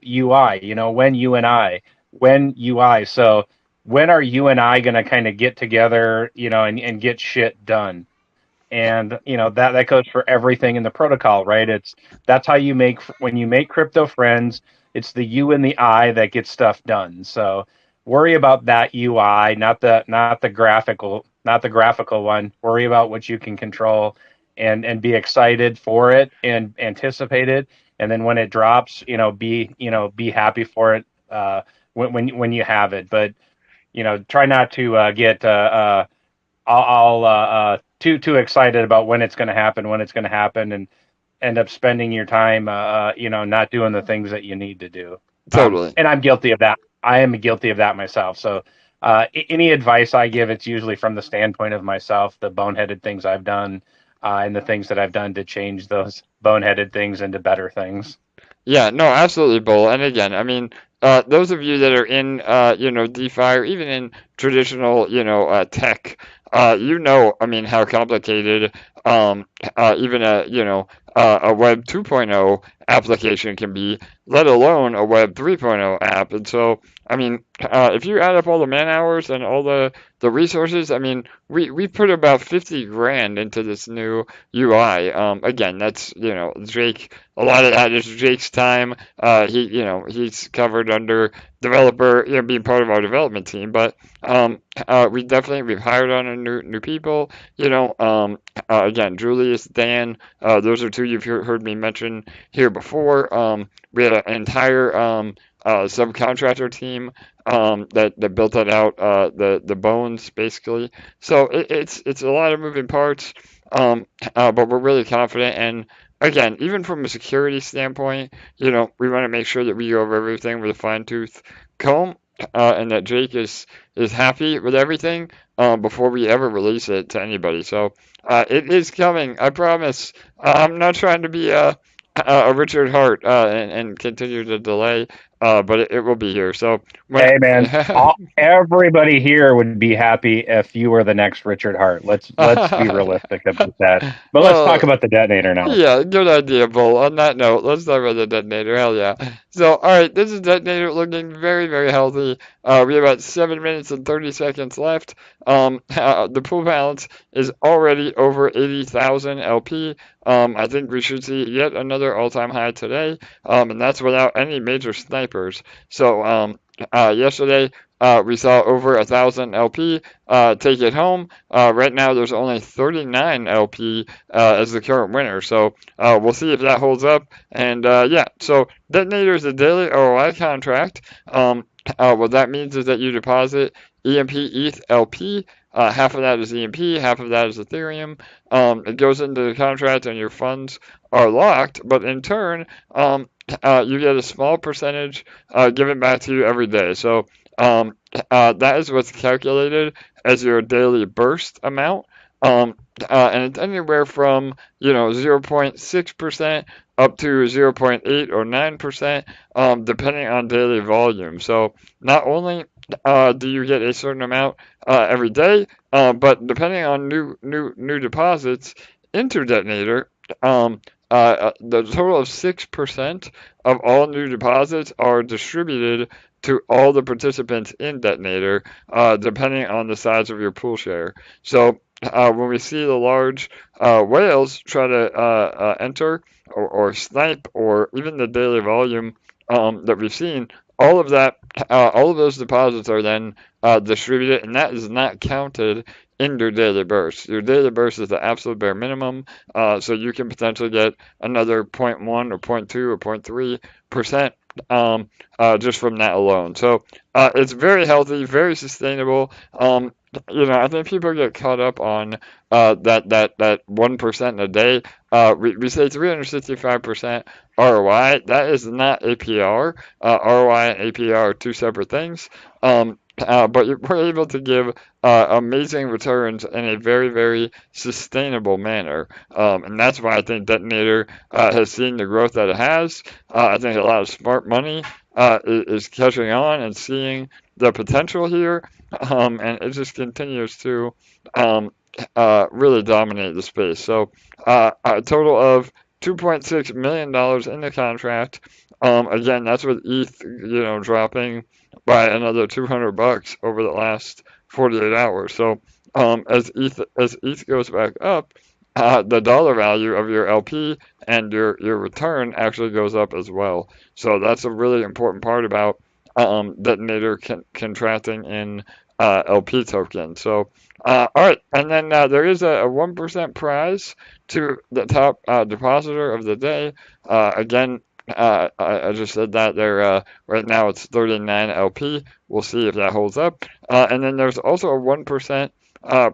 and I when UI. So when are you and I going to kind of get together, and get shit done? And that goes for everything in the protocol, right? That's how you make when you make crypto friends. It's the you and the I that gets stuff done. So worry about that UI, not the graphical one. Worry about what you can control, and be excited for it and anticipate it. And then when it drops, be happy for it when you have it. But try not to get all too excited about when it's going to happen, and end up spending your time, not doing the things that you need to do. Totally. And I'm guilty of that. I am guilty of that myself. So any advice I give, it's usually from the standpoint of myself, the boneheaded things I've done, and the things that I've done to change those boneheaded things into better things. Yeah, no, absolutely, Bull. And again, I mean, those of you that are in, DeFi or even in traditional, tech, I mean, how complicated, even a Web 2.0 application can be, let alone a Web 3.0 app. And so, I mean, if you add up all the man hours and all the resources, I mean, we put about 50 grand into this new UI. Again, that's, Jake. A lot of that is Jake's time. He's covered under developer, being part of our development team. But we've hired on a new people. Again, Julius, Dan, those are two you've heard me mention here before. We had an entire subcontractor team that built that out, the bones basically. So it's a lot of moving parts, but we're really confident. And again, even from a security standpoint, we want to make sure that we go over everything with a fine tooth comb, and that Jake is happy with everything before we ever release it to anybody. So it is coming, I promise. I'm not trying to be a Richard Hart and continue to delay, but it will be here. So Hey man, everybody here would be happy if you were the next Richard Hart. Let's be realistic about that. But let's talk about the detonator now. Yeah, good idea, Bull. On that note, let's talk about the detonator. Hell yeah. So, all right, this is detonator looking very, very healthy. We have about 7 minutes and 30 seconds left. The pool balance is already over 80,000 LP. I think we should see yet another all-time high today, and that's without any major snipers. So, yesterday, we saw over 1,000 LP take it home. Right now, there's only 39 LP as the current winner. So we'll see if that holds up. And so Detonator is a daily ROI contract. What that means is that you deposit EMP ETH LP. Half of that is EMP, half of that is Ethereum. It goes into the contract and your funds are locked, but in turn, you get a small percentage given back to you every day. So that is what's calculated as your daily burst amount. And it's anywhere from 0.6% up to 0.8 or 9%, depending on daily volume. So not only do you get a certain amount every day, but depending on new deposits into Detonator, the total of 6% of all new deposits are distributed to all the participants in Detonator, depending on the size of your pool share. So when we see the large whales try to enter or snipe, or even the daily volume that we've seen, all of those deposits are then distributed, and that is not counted in your daily burst. Your daily burst is the absolute bare minimum, so you can potentially get another 0.1 or 0.2 or 0.3% just from that alone. So it's very healthy, very sustainable. I think people get caught up on that 1% a day. We say 365% ROI. That is not APR. ROI and APR are two separate things. but we're able to give amazing returns in a very, very sustainable manner. And that's why I think Detonator has seen the growth that it has. I think a lot of smart money is catching on and seeing the potential here, and it just continues to really dominate the space. So a total of $2.6 million in the contract. Again, that's with ETH, dropping by another $200 over the last 48 hours. So as ETH goes back up, the dollar value of your LP and your return actually goes up as well. So that's a really important part about Detonator contracting in LP token. So all right, and then there is a 1% prize to the top depositor of the day. Again, I just said that there. Right now it's 39 LP. We'll see if that holds up. And then there's also a 1%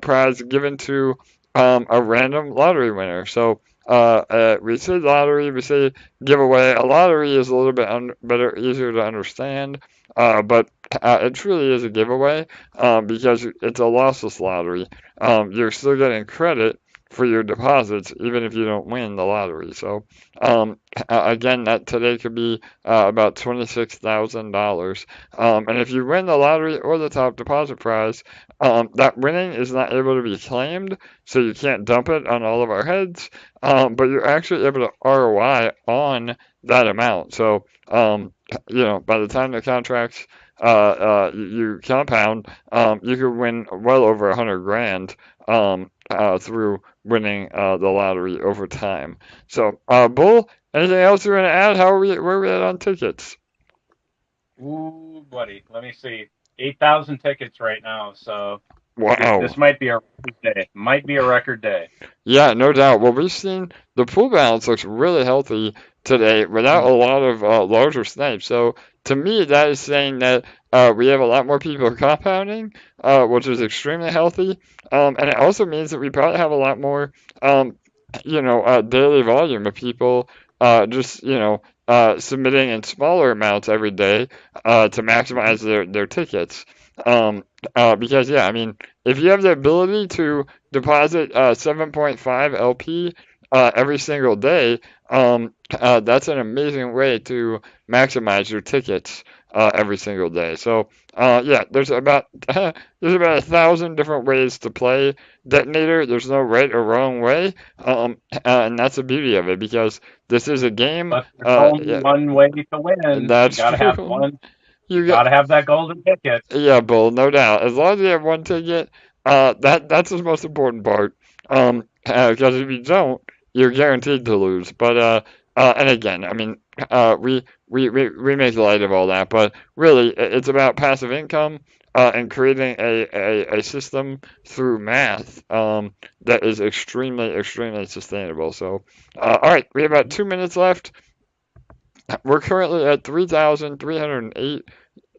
prize given to a random lottery winner. So we say lottery, we say giveaway. A lottery is a little bit better, easier to understand. But it truly is a giveaway because it's a lossless lottery. You're still getting credit for your deposits even if you don't win the lottery. So again, that today could be about $26,000. And if you win the lottery or the top deposit prize, that winning is not able to be claimed, so you can't dump it on all of our heads. But you're actually able to ROI on that amount. So by the time the contracts you compound, you could win well over 100 grand through winning the lottery over time. So, Bull, anything else you want to add? Where are we at on tickets? Ooh, buddy, let me see. 8,000 tickets right now, so wow, this might be a record day. Might be a record day. Yeah, no doubt. Well, we've seen the pool balance looks really healthy today without a lot of larger snipes. So to me, that is saying that we have a lot more people compounding, which is extremely healthy. And it also means that we probably have a lot more, daily volume of people just, submitting in smaller amounts every day to maximize their tickets. Because, yeah, I mean, if you have the ability to deposit 7.5 LP every single day, that's an amazing way to maximize your tickets every single day. So yeah, there's about 1,000 different ways to play Detonator. There's no right or wrong way, and that's the beauty of it because this is a game. But there's only one way to win. That's you gotta true. have one. You gotta have that golden ticket. Yeah, Bull, no doubt. As long as you have one ticket, that's the most important part. Because if you don't, you're guaranteed to lose. But and again, I mean, we make light of all that, but really, it's about passive income and creating a system through math that is extremely sustainable. So, all right, we have about 2 minutes left. We're currently at 3,308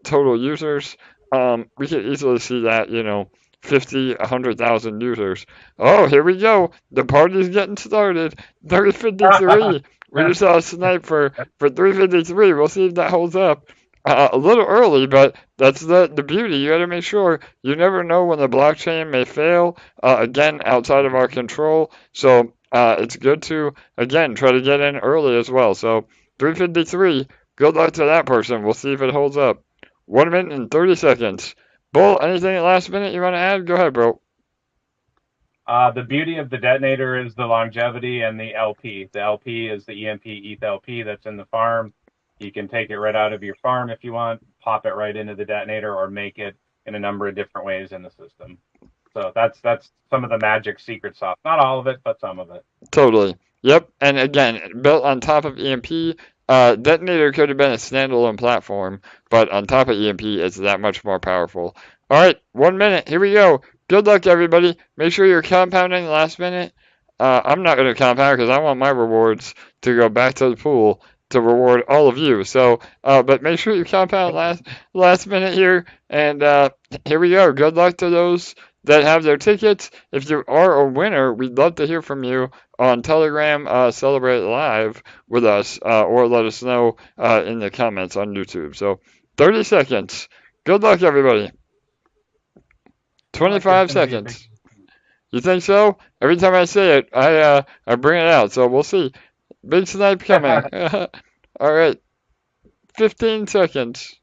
total users. We can easily see that, 50, 100,000 users. Oh, here we go. The party's getting started. 353. We just saw a snipe for 353. We'll see if that holds up. A little early, but that's the beauty. You got to make sure. You never know when the blockchain may fail. Again, outside of our control. So it's good to, again, try to get in early as well. So 353. Good luck to that person. We'll see if it holds up. 1 minute and 30 seconds. Bull, anything at last minute you want to add? Go ahead, bro. The beauty of the Detonator is the longevity and the LP. The LP is the EMP ETH LP that's in the farm. You can take it right out of your farm if you want, pop it right into the Detonator, or make it in a number of different ways in the system. So that's some of the magic secret sauce. Not all of it, but some of it. Totally. Yep. And again, built on top of EMP. Detonator could have been a standalone platform, but on top of EMP, it's that much more powerful. All right, 1 minute. Here we go. Good luck, everybody. Make sure you're compounding last minute. I'm not going to compound because I want my rewards to go back to the pool to reward all of you. So, but make sure you compound last minute here. And here we go. Good luck to those that have their tickets. If you are a winner, we'd love to hear from you on Telegram, Celebrate Live with us, or let us know in the comments on YouTube. So 30 seconds. Good luck, everybody. 25 seconds. You think so? Every time I say it, I bring it out. So we'll see. Big snipe coming. All right. 15 seconds.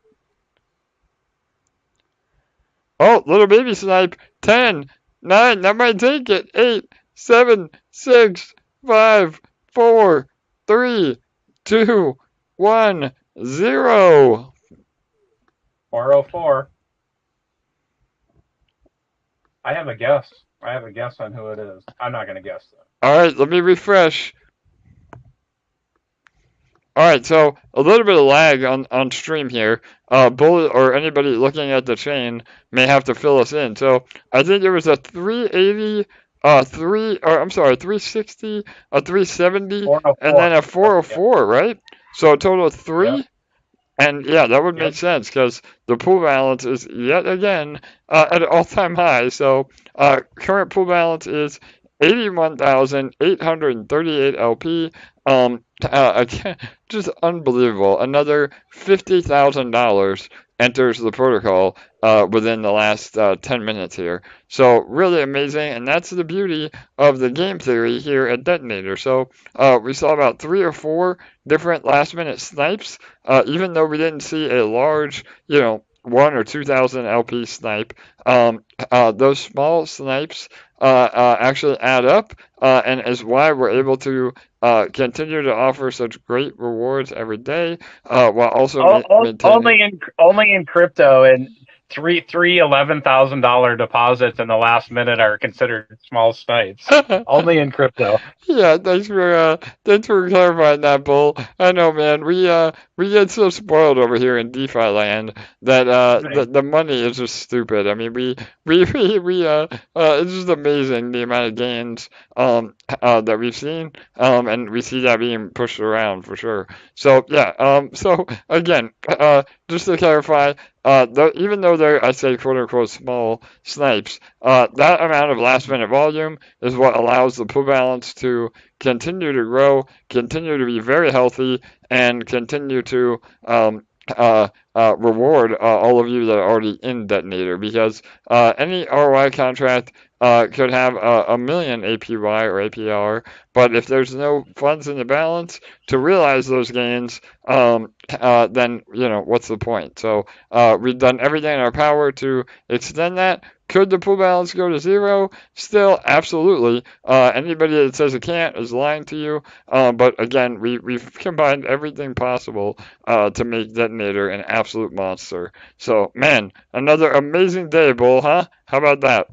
Oh, little baby snipe. 10, 9, that might take it. 8, 7, 6, 5, 4, 3, 2, 1, 0. 404. I have a guess. I have a guess on who it is. I'm not going to guess, though. All right, let me refresh. All right, so a little bit of lag on stream here. Bullet or anybody looking at the chain may have to fill us in. So I think there was a 380, 360, a 370, and then a 404, right? So a total of 3. Yep. And yeah, that would make sense because the pool balance is yet again at an all-time high. So current pool balance is 81,838 LP. Again, just unbelievable. Another $50,000 enters the protocol within the last 10 minutes here. So really amazing, and that's the beauty of the game theory here at Detonator. So we saw about 3 or 4 different last-minute snipes, even though we didn't see a large, 1 or 2,000 LP snipe. Those small snipes actually add up, and is why we're able to continue to offer such great rewards every day, while also maintaining. Only in crypto, and three $11,000 deposits in the last minute are considered small snipes. Only in crypto. Yeah, thanks for clarifying that, Bull. I know, man. We get so spoiled over here in DeFi land that the money is just stupid. I mean, we it's just amazing the amount of gains that we've seen, and we see that being pushed around for sure. So yeah, so again, just to clarify, even though they're, I say, quote unquote small snipes, that amount of last minute volume is what allows the pool balance to continue to grow, continue to be very healthy, and continue to reward all of you that are already in Detonator, because any ROI contract could have a million APY or APR, but if there's no funds in the balance to realize those gains, then what's the point? So we've done everything in our power to extend that. Could the pool balance go to 0? Still, absolutely. Anybody that says it can't is lying to you. But again, we've combined everything possible to make Detonator an absolute monster. So, man, another amazing day, Bull, huh? How about that?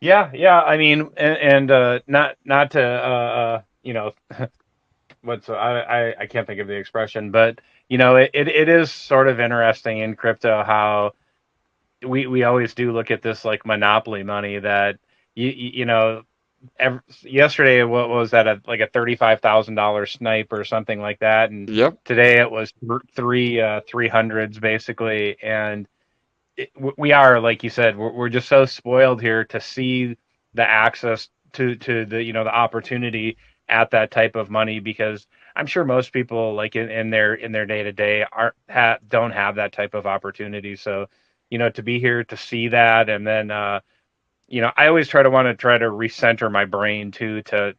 Yeah. I mean, and not to I can't think of the expression, but it is sort of interesting in crypto how we always do look at this like monopoly money that yesterday what was that, like a $35,000 snipe or something like that, and today it was 300s basically, and we are, like you said, we're just so spoiled here to see the access to the the opportunity at that type of money, because I'm sure most people, like in their day to day, don't have that type of opportunity. So to be here to see that, and then I always try to recenter my brain too, to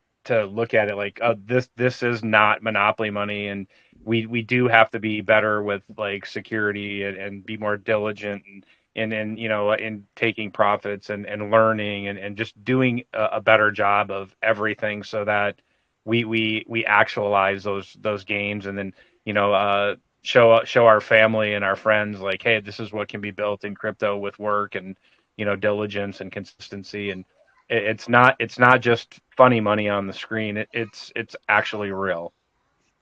look at it like, oh, this is not monopoly money, and we do have to be better with like security and be more diligent and in taking profits and learning and just doing a better job of everything, so that we actualize those gains, and then show our family and our friends like, hey, this is what can be built in crypto with work and diligence and consistency, and it's not just funny money on the screen. It's actually real.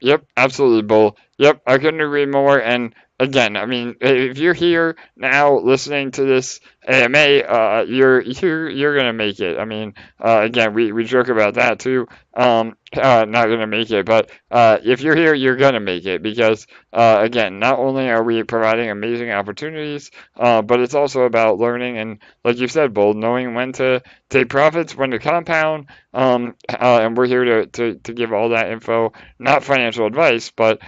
Yep, absolutely, Bull. Yep, I couldn't agree more. And again, I mean, if you're here now listening to this AMA, you're gonna make it. I mean, again, we joke about that too. Not gonna make it, but if you're here, you're gonna make it, because again, not only are we providing amazing opportunities, but it's also about learning and, like you said, Bull, knowing when to take profits, when to compound, and we're here to give all that info, not financial advice, but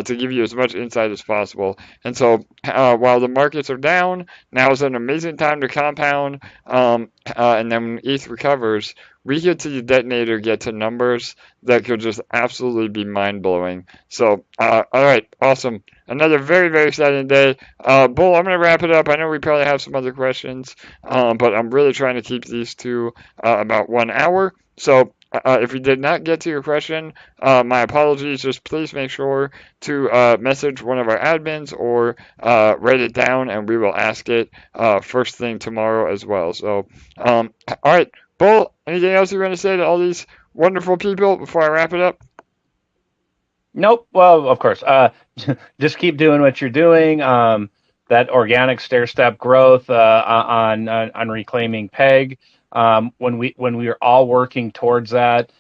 to give you as much insight as possible. And so while the markets are down, now is an amazing time to compound. And then when ETH recovers, we get to the Detonator get to numbers that could just absolutely be mind-blowing. So, all right, awesome. Another very, very exciting day. Bull, I'm going to wrap it up. I know we probably have some other questions, but I'm really trying to keep these to about 1 hour. So if we did not get to your question, my apologies. Just please make sure to message one of our admins or write it down, and we will ask it first thing tomorrow as well. So, all right. Bull, anything else you want to say to all these wonderful people before I wrap it up? Nope. Well, of course. Just keep doing what you're doing. That organic stair-step growth on reclaiming PEG. When we are all working towards that,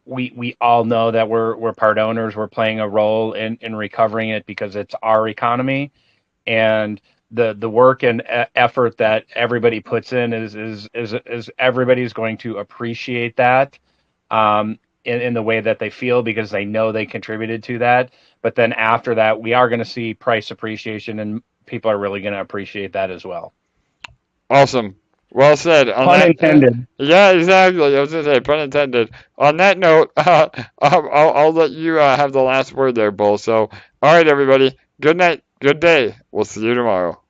we all know that we're part owners. We're playing a role in recovering it because it's our economy, and the work and effort that everybody puts in is everybody's going to appreciate that in the way that they feel, because they know they contributed to that. But then after that, we are going to see price appreciation, and people are really going to appreciate that as well. Awesome. Well said. Pun intended. Yeah, exactly. I was going to say, pun intended. On that note, I'll let you have the last word there, Bull. So, all right, everybody. Good night. Good day. We'll see you tomorrow.